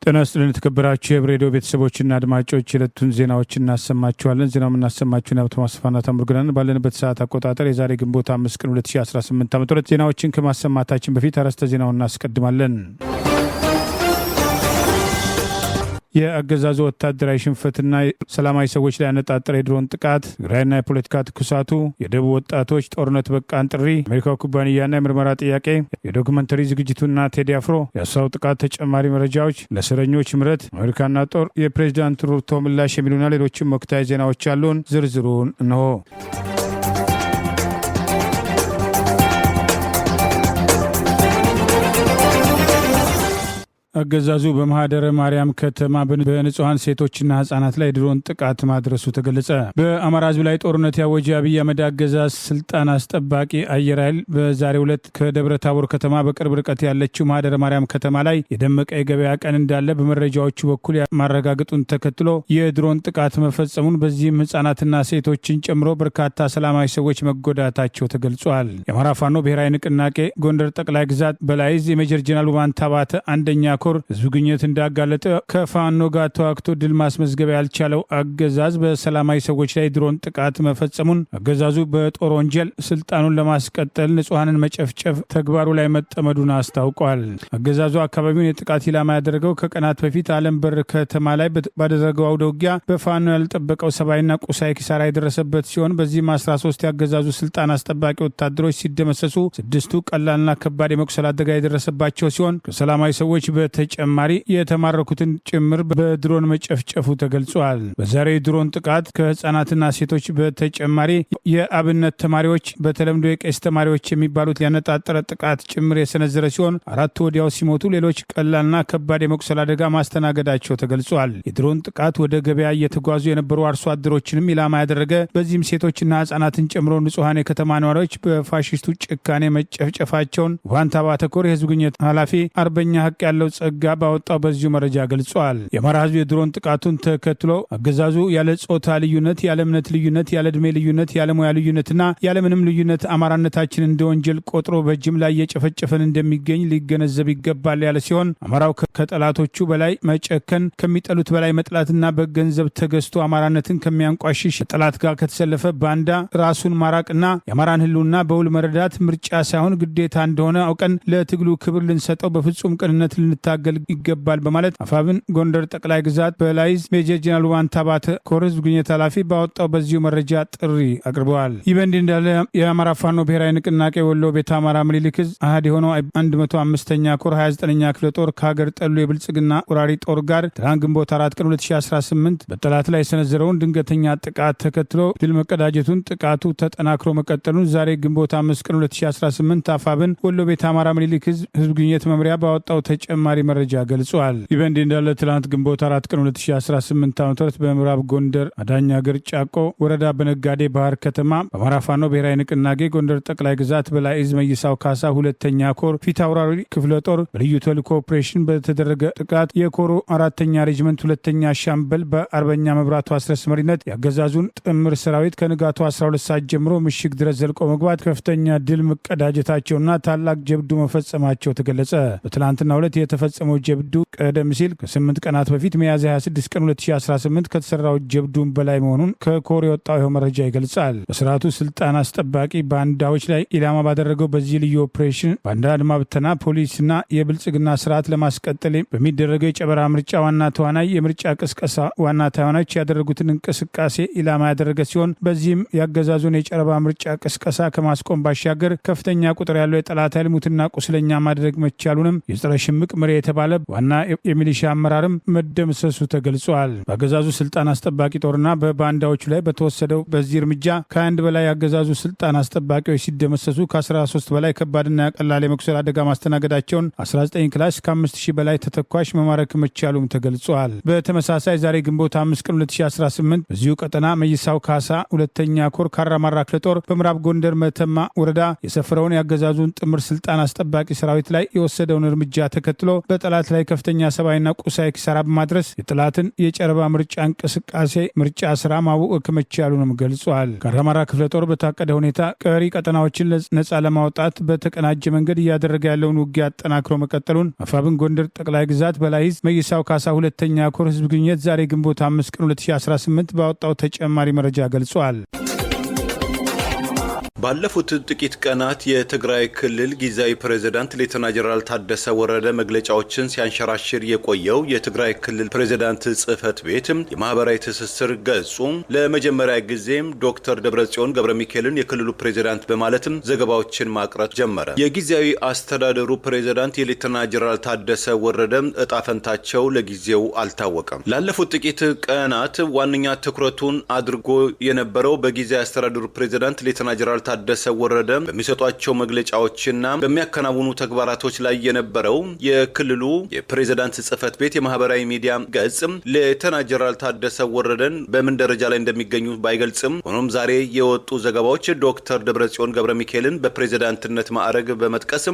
ጤና ይስጥልን የተከበራችሁ የሬዲዮ ቤተሰቦችና አድማጮች የዕለቱን ዜናዎች እናሰማችኋለን። ዜናው የምናሰማችሁን ቶማስ ፋና ታምሩግናን ባለንበት ሰዓት አቆጣጠር የዛሬ ግንቦት 5 ቀን 2018 ዓ.ም ዜናዎችን ከማሰማታችን በፊት አርዕስተ ዜናውን እናስቀድማለን። የአገዛዙ ወታደራዊ ሽንፈትና ሰላማዊ ሰዎች ላይ ያነጣጠረ የድሮን ጥቃት፣ ትግራይና የፖለቲካ ትኩሳቱ፣ የደቡብ ወጣቶች ጦርነት በቃን ጥሪ፣ አሜሪካው ኩባንያና የምርመራ ጥያቄ፣ የዶክመንተሪ ዝግጅቱና ቴዲ አፍሮ የአሳው ጥቃት ተጨማሪ መረጃዎች፣ ለእስረኞች ምህረት፣ አሜሪካና ጦር፣ የፕሬዚዳንት ሩቶ ምላሽ የሚሉና ሌሎችም ወቅታዊ ዜናዎች አሉን። ዝርዝሩን እንሆ። አገዛዙ በማህደረ ማርያም ከተማ በንጹሐን ሴቶችና ህጻናት ላይ ድሮን ጥቃት ማድረሱ ተገለጸ። በአማራ ህዝብ ላይ ጦርነት ያወጀ አብይ አህመድ አገዛዝ ስልጣን አስጠባቂ አየር ኃይል በዛሬው ዕለት ከደብረ ታቦር ከተማ በቅርብ ርቀት ያለችው ማህደረ ማርያም ከተማ ላይ የደመቀ የገበያ ቀን እንዳለ በመረጃዎቹ በኩል ማረጋገጡን ተከትሎ የድሮን ጥቃት መፈጸሙን፣ በዚህም ህጻናትና ሴቶችን ጨምሮ በርካታ ሰላማዊ ሰዎች መጎዳታቸው ተገልጿል። የአማራ ፋኖ ብሔራዊ ንቅናቄ ጎንደር ጠቅላይ ግዛት በላይዝ የሜጀር ጀነራል ውባንታ ባተ አንደኛ ኮር ህዝብ ግንኙነት እንዳጋለጠ ከፋኖ ጋር ተዋግቶ ድል ማስመዝገብ ያልቻለው አገዛዝ በሰላማዊ ሰዎች ላይ ድሮን ጥቃት መፈጸሙን፣ አገዛዙ በጦር ወንጀል ስልጣኑን ለማስቀጠል ንጹሐንን መጨፍጨፍ ተግባሩ ላይ መጠመዱን አስታውቋል። አገዛዙ አካባቢውን የጥቃት ኢላማ ያደረገው ከቀናት በፊት አለም በር ከተማ ላይ ባደረገው አውደ ውጊያ በፋኖ ያልጠበቀው ሰብአዊና ቁሳዊ ኪሳራ የደረሰበት ሲሆን በዚህም 13 ያገዛዙ ስልጣን አስጠባቂ ወታደሮች ሲደመሰሱ 6ቱ ቀላልና ከባድ የመቁሰል አደጋ የደረሰባቸው ሲሆን ከሰላማዊ ሰዎች ተጨማሪ የተማረኩትን ጭምር በድሮን መጨፍጨፉ ተገልጿል። በዛሬው ድሮን ጥቃት ከህፃናትና ሴቶች በተጨማሪ የአብነት ተማሪዎች በተለምዶ የቄስ ተማሪዎች የሚባሉት ያነጣጠረ ጥቃት ጭምር የሰነዘረ ሲሆን 4 ወዲያው ሲሞቱ ሌሎች ቀላልና ከባድ የመቁሰል አደጋ ማስተናገዳቸው ተገልጿል። የድሮን ጥቃት ወደ ገበያ እየተጓዙ የነበሩ አርሶ አደሮችንም ኢላማ ያደረገ፣ በዚህም ሴቶችና ህጻናትን ጨምሮ ንጹሐን የከተማ ነዋሪዎች በፋሽስቱ ጭካኔ መጨፍጨፋቸውን ዋንታ ባተኮር የህዝብ ግንኙነት ኃላፊ አርበኛ ሀቅ ያለው ጸጋ ባወጣው በዚሁ መረጃ ገልጿል። የአማራ ህዝብ የድሮን ጥቃቱን ተከትሎ አገዛዙ ያለ ጾታ ልዩነት፣ ያለ እምነት ልዩነት፣ ያለ ዕድሜ ልዩነት፣ ያለ ሙያ ልዩነትና ያለ ምንም ልዩነት አማራነታችን እንደ ወንጀል ቆጥሮ በጅምላ እየጨፈጨፈን እንደሚገኝ ሊገነዘብ ይገባል ያለ ሲሆን አማራው ከጠላቶቹ በላይ መጨከን፣ ከሚጠሉት በላይ መጥላትና በገንዘብ ተገዝቶ አማራነትን ከሚያንቋሽሽ ጠላት ጋር ከተሰለፈ ባንዳ ራሱን ማራቅና የአማራን ህልውና በውል መረዳት ምርጫ ሳይሆን ግዴታ እንደሆነ አውቀን ለትግሉ ክብር ልንሰጠው በፍጹም ቅንነት ልንታገል ይገባል በማለት አፋብን ጎንደር ጠቅላይ ግዛት በላይዝ ሜጀር ጀነራል ውባንታ ባተ ኮር ህዝብ ግንኙነት ኃላፊ ባወጣው በዚሁ መረጃ ጥሪ አቅርበዋል። ይህ በእንዲህ እንዳለ የአማራ ፋኖ ብሔራዊ ንቅናቄ ወሎ ቤተ አማራ ምኒልክ ዕዝ አሃድ የሆነው 105ኛ ኮር 29ኛ ክፍለ ጦር ከሀገር ጠሉ የብልጽግና ወራሪ ጦር ጋር ትናንት ግንቦት 4 ቀን 2018 በጠላት ላይ የሰነዘረውን ድንገተኛ ጥቃት ተከትሎ ድል መቀዳጀቱን፣ ጥቃቱ ተጠናክሮ መቀጠሉን ዛሬ ግንቦት 5 ቀን 2018 አፋብን ወሎ ቤተ አማራ ምኒልክ ዕዝ ህዝብ ግንኙነት መምሪያ ባወጣው ተጨማሪ መረጃ ገልጿል። ይህ በእንዲህ እንዳለ ትናንት ግንቦት 4 ቀን 2018 ዓ.ም በምዕራብ ጎንደር አዳኛ ሀገር ጫቆ ወረዳ በነጋዴ ባህር ከተማ በአማራ ፋኖ ብሔራዊ ንቅናቄ ጎንደር ጠቅላይ ግዛት በላይ ዕዝ መይሳው ካሳ 2ኛ ኮር ፊት አውራሪ ክፍለ ጦር በልዩ ተልዕኮ ኦፕሬሽን በተደረገ ጥቃት የኮሩ 4ኛ ሬጅመንት 2ኛ ሻምበል በአርበኛ መብራቱ አስረስ መሪነት ያገዛዙን ጥምር ሰራዊት ከንጋቱ 12 ሰዓት ጀምሮ ምሽግ ድረስ ዘልቆ መግባት ከፍተኛ ድል መቀዳጀታቸውና ታላቅ ጀብዱ መፈጸማቸው ተገለጸ። በትናንትና ዕለት የተፈጸመው ጀብዱ ቀደም ሲል ከ8 ቀናት በፊት ሚያዝያ 26 ቀን 2018 ከተሰራው ጀብዱን በላይ መሆኑን ከኮር የወጣው ይኸው መረጃ ይገልጻል። በስርዓቱ ስልጣን አስጠባቂ ባንዳዎች ላይ ኢላማ ባደረገው በዚህ ልዩ ኦፕሬሽን ባንዳ አድማ ብተና ፖሊስና የብልጽግና ስርዓት ለማስቀጠል በሚደረገው የጨበራ ምርጫ ዋና ተዋናይ፣ የምርጫ ቅስቀሳ ዋና ተዋናዮች ያደረጉትን እንቅስቃሴ ኢላማ ያደረገ ሲሆን በዚህም ያገዛዙን የጨረባ ምርጫ ቅስቀሳ ከማስቆም ባሻገር ከፍተኛ ቁጥር ያለው የጠላት ኃይል ሙትና ቁስለኛ ማድረግ መቻሉንም የጸረ ሽምቅ ምሬ የተባለ ዋና የሚሊሻ አመራርም መደምሰሱ ተገልጿል። በአገዛዙ ስልጣን አስጠባቂ ጦርና በባንዳዎቹ ላይ በተወሰደው በዚህ እርምጃ ከ1 በላይ ያገዛዙ ስልጣን አስጠባቂዎች ሲደመሰሱ ከ13 በላይ ከባድና ቀላል የመቁሰል አደጋ ማስተናገዳቸውን 19 ክላሽ ከ5000 በላይ ተተኳሽ መማረክ መቻሉም ተገልጿል። በተመሳሳይ ዛሬ ግንቦት 5 ቀን 2018 በዚሁ ቀጠና መይሳው ካሳ 2ኛ ኮር ካራማራ ክፍለ ጦር በምዕራብ ጎንደር መተማ ወረዳ የሰፈረውን ያገዛዙን ጥምር ስልጣን አስጠባቂ ሰራዊት ላይ የወሰደውን እርምጃ ተከትሎ በጠላት ላይ ከፍተኛ ሰብአዊና ቁሳዊ ኪሳራ በማድረስ የጠላትን የጨረባ ምርጫ እንቅስቃሴ ምርጫ ስራ ማወቅ መቻሉንም ገልጿል። ከአማራ ክፍለ ጦር በታቀደ ሁኔታ ቀሪ ቀጠናዎችን ነጻ ለማውጣት በተቀናጀ መንገድ እያደረገ ያለውን ውጊያ አጠናክሮ መቀጠሉን አፋብን ጎንደር ጠቅላይ ግዛት በላይዝ መይሳው ካሳ ሁለተኛ ኮር ህዝብ ግንኙነት ዛሬ ግንቦት 5 ቀን 2018 ባወጣው ተጨማሪ መረጃ ገልጿል። ባለፉት ጥቂት ቀናት የትግራይ ክልል ጊዜያዊ ፕሬዝዳንት ሌተና ጀነራል ታደሰ ወረደ መግለጫዎችን ሲያንሸራሽር የቆየው የትግራይ ክልል ፕሬዝዳንት ጽህፈት ቤት የማህበራዊ ትስስር ገጹ ለመጀመሪያ ጊዜም ዶክተር ደብረጽዮን ገብረ ሚካኤልን የክልሉ ፕሬዝዳንት በማለትም ዘገባዎችን ማቅረብ ጀመረ። የጊዜያዊ አስተዳደሩ ፕሬዝዳንት የሌተና ጀነራል ታደሰ ወረደ እጣ ፈንታቸው ለጊዜው አልታወቀም። ላለፉት ጥቂት ቀናት ዋነኛ ትኩረቱን አድርጎ የነበረው በጊዜያዊ አስተዳደሩ ፕሬዝዳንት ሌተና ጀነራል ታደሰ ወረደ በሚሰጧቸው መግለጫዎችና በሚያከናውኑ ተግባራቶች ላይ የነበረው የክልሉ የፕሬዝዳንት ጽህፈት ቤት የማህበራዊ ሚዲያ ገጽ ሌተና ጀነራል ታደሰ ወረደን በምን ደረጃ ላይ እንደሚገኙ ባይገልጽም፣ ሆኖም ዛሬ የወጡ ዘገባዎች ዶክተር ደብረጽዮን ገብረ ሚካኤልን በፕሬዝዳንትነት ማዕረግ በመጥቀስ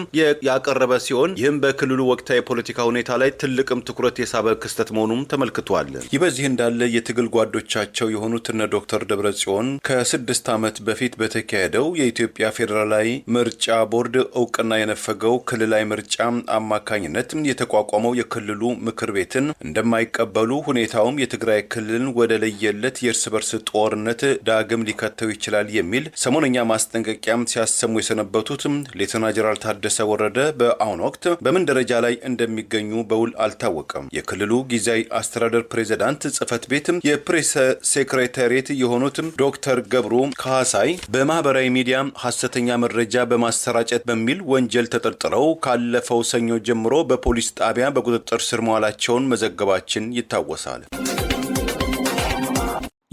ያቀረበ ሲሆን ይህም በክልሉ ወቅታዊ የፖለቲካ ሁኔታ ላይ ትልቅም ትኩረት የሳበ ክስተት መሆኑም ተመልክቷል። ይህ በዚህ እንዳለ የትግል ጓዶቻቸው የሆኑት እነ ዶክተር ደብረጽዮን ከ6 ዓመት በፊት በተካሄደው የኢትዮጵያ ፌዴራላዊ ምርጫ ቦርድ እውቅና የነፈገው ክልላዊ ምርጫ አማካኝነት የተቋቋመው የክልሉ ምክር ቤትን እንደማይቀበሉ፣ ሁኔታውም የትግራይ ክልልን ወደ ለየለት የእርስ በርስ ጦርነት ዳግም ሊከተው ይችላል የሚል ሰሞነኛ ማስጠንቀቂያም ሲያሰሙ የሰነበቱት ሌተና ጀነራል ታደሰ ወረደ በአሁኑ ወቅት በምን ደረጃ ላይ እንደሚገኙ በውል አልታወቀም። የክልሉ ጊዜያዊ አስተዳደር ፕሬዝዳንት ጽህፈት ቤት የፕሬስ ሴክሬታሪያት የሆኑት ዶክተር ገብሩ ካሳይ በማህበራዊ ሚዲያ ሐሰተኛ መረጃ በማሰራጨት በሚል ወንጀል ተጠርጥረው ካለፈው ሰኞ ጀምሮ በፖሊስ ጣቢያ በቁጥጥር ስር መዋላቸውን መዘገባችን ይታወሳል።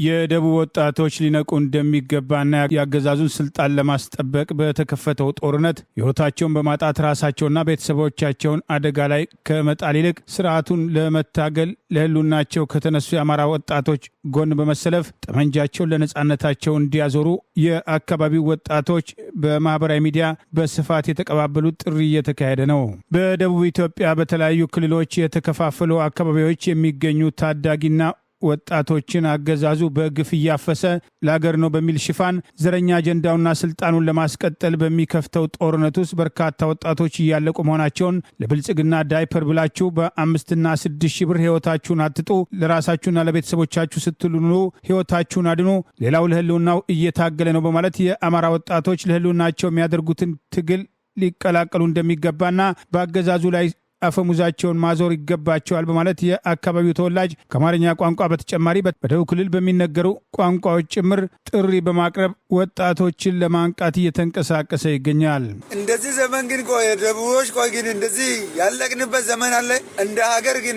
የደቡብ ወጣቶች ሊነቁ እንደሚገባና ያገዛዙን ስልጣን ለማስጠበቅ በተከፈተው ጦርነት ሕይወታቸውን በማጣት ራሳቸውና ቤተሰቦቻቸውን አደጋ ላይ ከመጣል ይልቅ ስርዓቱን ለመታገል ለህሉናቸው ከተነሱ የአማራ ወጣቶች ጎን በመሰለፍ ጠመንጃቸውን ለነጻነታቸው እንዲያዞሩ የአካባቢው ወጣቶች በማህበራዊ ሚዲያ በስፋት የተቀባበሉት ጥሪ እየተካሄደ ነው። በደቡብ ኢትዮጵያ በተለያዩ ክልሎች የተከፋፈሉ አካባቢዎች የሚገኙ ታዳጊና ወጣቶችን አገዛዙ በግፍ እያፈሰ ለአገር ነው በሚል ሽፋን ዘረኛ አጀንዳውና ስልጣኑን ለማስቀጠል በሚከፍተው ጦርነት ውስጥ በርካታ ወጣቶች እያለቁ መሆናቸውን ለብልጽግና ዳይፐር ብላችሁ በ5 እና 6 ሺህ ብር ህይወታችሁን አትጡ፣ ለራሳችሁና ለቤተሰቦቻችሁ ስትሉ ኑሩ፣ ህይወታችሁን አድኑ፣ ሌላው ለህልውናው እየታገለ ነው በማለት የአማራ ወጣቶች ለህልውናቸው የሚያደርጉትን ትግል ሊቀላቀሉ እንደሚገባና በአገዛዙ ላይ አፈሙዛቸውን ማዞር ይገባቸዋል በማለት የአካባቢው ተወላጅ ከአማርኛ ቋንቋ በተጨማሪ በደቡብ ክልል በሚነገሩ ቋንቋዎች ጭምር ጥሪ በማቅረብ ወጣቶችን ለማንቃት እየተንቀሳቀሰ ይገኛል። እንደዚህ ዘመን ግን ደቡቦች ግን እንደዚህ ያለቅንበት ዘመን አለ። እንደ ሀገር ግን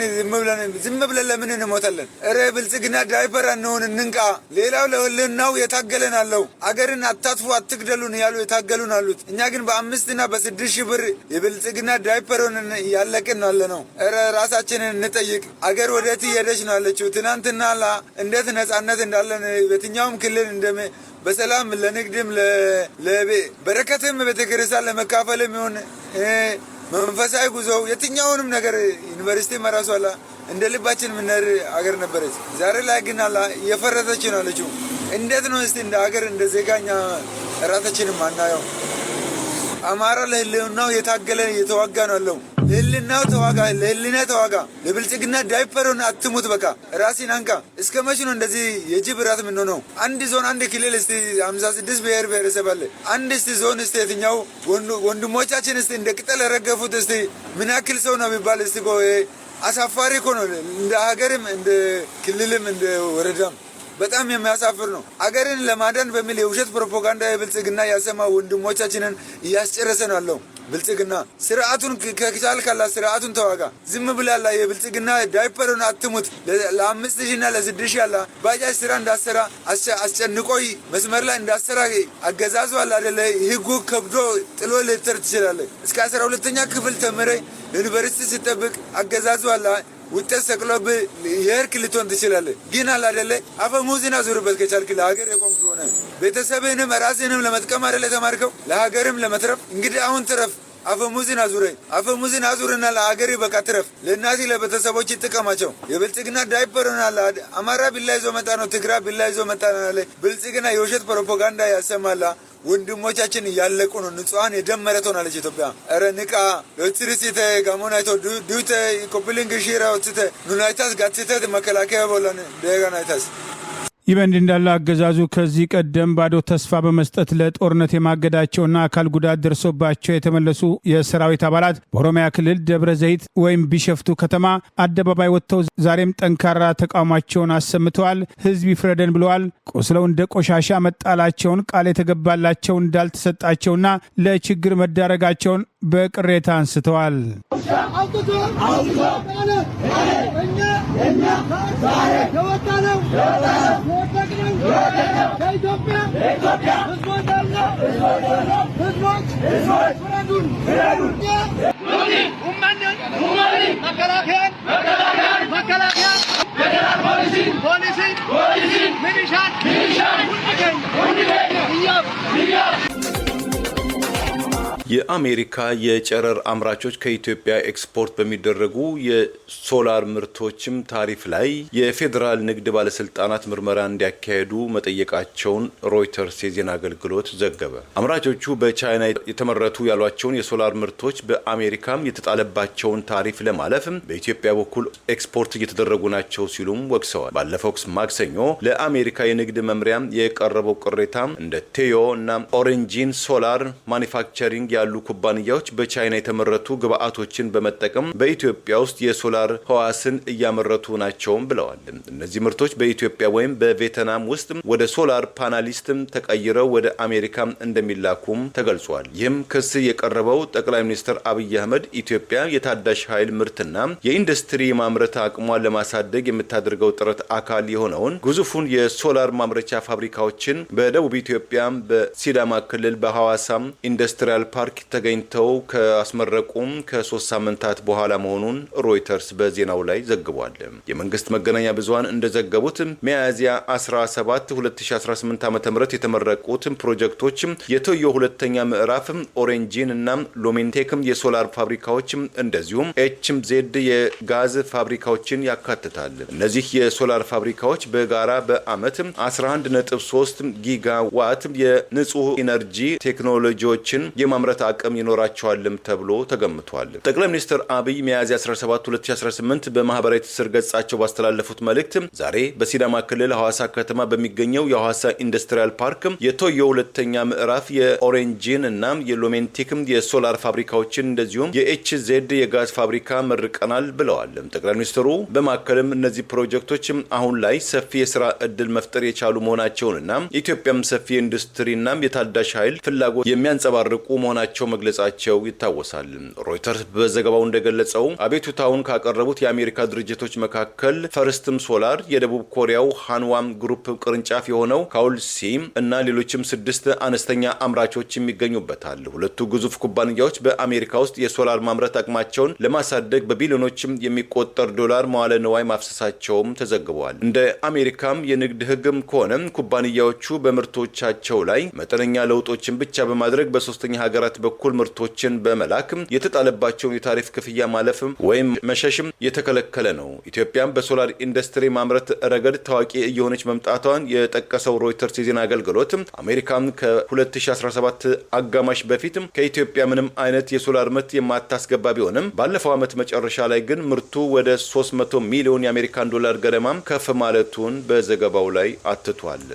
ዝም ብለን ለምን እንሞታለን? እረ ብልጽግና ዳይፐር አንሆን እንንቃ። ሌላው ለህልውናው የታገለን አለው። አገርን አታጥፉ አትግደሉን ያሉ የታገሉን አሉት። እኛ ግን በ5 እና በ6 ሺህ ብር የብልጽግና ዳይፐርን ያለቅን ነው። እረ ራሳችንን እንጠይቅ። አገር ወዴት እየሄደች ነው ያለችው? ትናንትና እንዴት ነጻነት እንዳለን በየትኛውም ክልል በሰላም ለንግድም በረከትም ቤተክርስቲያን ለመካፈልም ይሁን መንፈሳዊ ጉዞው የትኛውንም ነገር ዩኒቨርሲቲ መራሷ እንደ ልባችን ምንሄድ አገር ነበረች። ዛሬ ላይ ግን እየፈረሰች ነው ያለችው። እንዴት ነው እስቲ እንደ ሀገር እንደ ዜጋኛ ራሳችንም አናየው? አማራ ለህልውናው የታገለ እየተዋጋ ነው ያለው። ለህልውናው ተዋጋ፣ ለህልውና ተዋጋ። ለብልጽግና ዳይፐሩን አትሙት። በቃ ራስን አንቃ። እስከ መቼ ነው እንደዚህ የጅብ ራት ምን ነው? አንድ ዞን አንድ ክልል እስቲ 56 ብሔር ብሔረሰብ አለ። አንድ እስቲ ዞን እስቲ የትኛው ወንድሞቻችን እስቲ እንደ ቅጠል ረገፉት እስቲ ምን ያክል ሰው ነው የሚባል እስቲ አሳፋሪ እኮ ነው። እንደ ሀገርም እንደ ክልልም እንደ ወረዳም በጣም የሚያሳፍር ነው። አገርን ለማዳን በሚል የውሸት ፕሮፓጋንዳ የብልጽግና ያሰማ ወንድሞቻችንን እያስጨረሰ ነው ያለው። ብልጽግና ስርዓቱን ከቻልካላ ስርዓቱን ተዋጋ። ዝም ብላላ የብልጽግና ዳይፐሩን አትሙት። ለ5,000 እና ለ6,000 ያላ ባጃጅ ስራ እንዳሰራ አስጨንቆይ መስመር ላይ እንዳሰራ አገዛዙ አለ አይደለ? ህጉ ከብዶ ጥሎ ልትር ትችላለህ። እስከ 12ኛ ክፍል ተምረ ዩኒቨርሲቲ ሲጠብቅ አገዛዙ አለ ውጤት ሰቅሎብህ የእርክ ልትሆን ትችላለህ። ግን አለ አይደለ? አፈሙዝን አዙርበት ከቻልክ ለሀገር የቆምክ ሆነ ቤተሰብህንም ራስህንም ለመጥቀም አይደለ የተማርከው? ለሀገርም ለመትረፍ እንግዲህ አሁን ትረፍ። አፈሙዝን አዙርና ለአገሪ በቃ ትረፍ። ለእናቴ ለቤተሰቦች ይጥቀማቸው። የብልጽግና ዳይፐር ሆናል። አማራ ቢላ ይዞ መጣ ነው፣ ትግራይ ቢላ ይዞ መጣ ነው። ብልጽግና የውሸት ፕሮፓጋንዳ ያሰማላ። ወንድሞቻችን እያለቁ ነው። ንጹሃን የደም መሬት ሆናለች ኢትዮጵያ። ኧረ ንቃ ለትርሲተ ጋሞናይቶ ዱተ ኮፕሊንግ ሺራ ወጥተ ኑናይታስ ጋትተ መከላከያ ቦላን ደጋናይታስ። ይህ በእንዲህ እንዳለ አገዛዙ ከዚህ ቀደም ባዶ ተስፋ በመስጠት ለጦርነት የማገዳቸውና አካል ጉዳት ደርሶባቸው የተመለሱ የሰራዊት አባላት በኦሮሚያ ክልል ደብረ ዘይት ወይም ቢሸፍቱ ከተማ አደባባይ ወጥተው ዛሬም ጠንካራ ተቃውሟቸውን አሰምተዋል። ህዝብ ይፍረደን ብለዋል። ቆስለው እንደ ቆሻሻ መጣላቸውን፣ ቃል የተገባላቸው እንዳልተሰጣቸውና ለችግር መዳረጋቸውን በቅሬታ አንስተዋል። የአሜሪካ የጨረር አምራቾች ከኢትዮጵያ ኤክስፖርት በሚደረጉ የሶላር ምርቶችም ታሪፍ ላይ የፌዴራል ንግድ ባለስልጣናት ምርመራ እንዲያካሄዱ መጠየቃቸውን ሮይተርስ የዜና አገልግሎት ዘገበ። አምራቾቹ በቻይና የተመረቱ ያሏቸውን የሶላር ምርቶች በአሜሪካም የተጣለባቸውን ታሪፍ ለማለፍ በኢትዮጵያ በኩል ኤክስፖርት እየተደረጉ ናቸው ሲሉም ወቅሰዋል። ባለፈው ማክሰኞ ለአሜሪካ የንግድ መምሪያ የቀረበው ቅሬታ እንደ ቴዮ እና ኦሬንጂን ሶላር ማኒፋክቸሪንግ ያሉ ኩባንያዎች በቻይና የተመረቱ ግብአቶችን በመጠቀም በኢትዮጵያ ውስጥ የሶላር ህዋስን እያመረቱ ናቸውም ብለዋል። እነዚህ ምርቶች በኢትዮጵያ ወይም በቬትናም ውስጥ ወደ ሶላር ፓናሊስትም ተቀይረው ወደ አሜሪካ እንደሚላኩም ተገልጿል። ይህም ክስ የቀረበው ጠቅላይ ሚኒስትር አብይ አህመድ ኢትዮጵያ የታዳሽ ኃይል ምርትና የኢንዱስትሪ የማምረት አቅሟን ለማሳደግ የምታደርገው ጥረት አካል የሆነውን ግዙፉን የሶላር ማምረቻ ፋብሪካዎችን በደቡብ ኢትዮጵያ በሲዳማ ክልል በሐዋሳ ኢንዱስትሪያል ፓርክ ተገኝተው ካስመረቁም ከ3 ሳምንታት በኋላ መሆኑን ሮይተርስ በዜናው ላይ ዘግቧል። የመንግስት መገናኛ ብዙሃን እንደዘገቡት ሚያዝያ 17 2018 ዓ.ም የተመረቁት ፕሮጀክቶች የቶዮ ሁለተኛ ምዕራፍ ኦሬንጂን እና ሎሜንቴክ የሶላር ፋብሪካዎች እንደዚሁም ኤችዜድ የጋዝ ፋብሪካዎችን ያካትታል። እነዚህ የሶላር ፋብሪካዎች በጋራ በአመት 11.3 ጊጋዋት የንጹህ ኢነርጂ ቴክኖሎጂዎችን የማምረት አቅም ይኖራቸዋልም ተብሎ ተገምቷል። ጠቅላይ ሚኒስትር አብይ ሚያዝያ 17 2018 በማህበራዊ ትስስር ገጻቸው ባስተላለፉት መልእክት ዛሬ በሲዳማ ክልል ሐዋሳ ከተማ በሚገኘው የሐዋሳ ኢንዱስትሪያል ፓርክ የቶዮ ሁለተኛ ምዕራፍ የኦሬንጂን እና የሎሜንቲክ የሶላር ፋብሪካዎችን እንደዚሁም የኤችዜድ የጋዝ ፋብሪካ መርቀናል ብለዋል። ጠቅላይ ሚኒስትሩ በማከልም እነዚህ ፕሮጀክቶች አሁን ላይ ሰፊ የስራ እድል መፍጠር የቻሉ መሆናቸውንና ኢትዮጵያም ሰፊ ኢንዱስትሪና የታዳሽ ኃይል ፍላጎት የሚያንጸባርቁ መሆናቸው መግለጻቸው ይታወሳል። ሮይተርስ በዘገባው እንደገለጸው አቤቱታውን ካቀረቡት የአሜሪካ ድርጅቶች መካከል ፈርስትም ሶላር፣ የደቡብ ኮሪያው ሃንዋም ግሩፕ ቅርንጫፍ የሆነው ካውልሲም እና ሌሎችም 6 አነስተኛ አምራቾች የሚገኙበታል። ሁለቱ ግዙፍ ኩባንያዎች በአሜሪካ ውስጥ የሶላር ማምረት አቅማቸውን ለማሳደግ በቢሊዮኖችም የሚቆጠር ዶላር መዋለ ንዋይ ማፍሰሳቸውም ተዘግበዋል። እንደ አሜሪካም የንግድ ህግም ከሆነ ኩባንያዎቹ በምርቶቻቸው ላይ መጠነኛ ለውጦችን ብቻ በማድረግ በሶስተኛ ሀገራት በኩል ምርቶችን በመላክ የተጣለባቸውን የታሪፍ ክፍያ ማለፍ ወይም መሸሽም የተከለከለ ነው። ኢትዮጵያም በሶላር ኢንዱስትሪ ማምረት ረገድ ታዋቂ እየሆነች መምጣቷን የጠቀሰው ሮይተርስ የዜና አገልግሎት አሜሪካም ከ2017 አጋማሽ በፊት ከኢትዮጵያ ምንም አይነት የሶላር ምርት የማታስገባ ቢሆንም ባለፈው ዓመት መጨረሻ ላይ ግን ምርቱ ወደ 300 ሚሊዮን የአሜሪካን ዶላር ገደማም ከፍ ማለቱን በዘገባው ላይ አትቷል።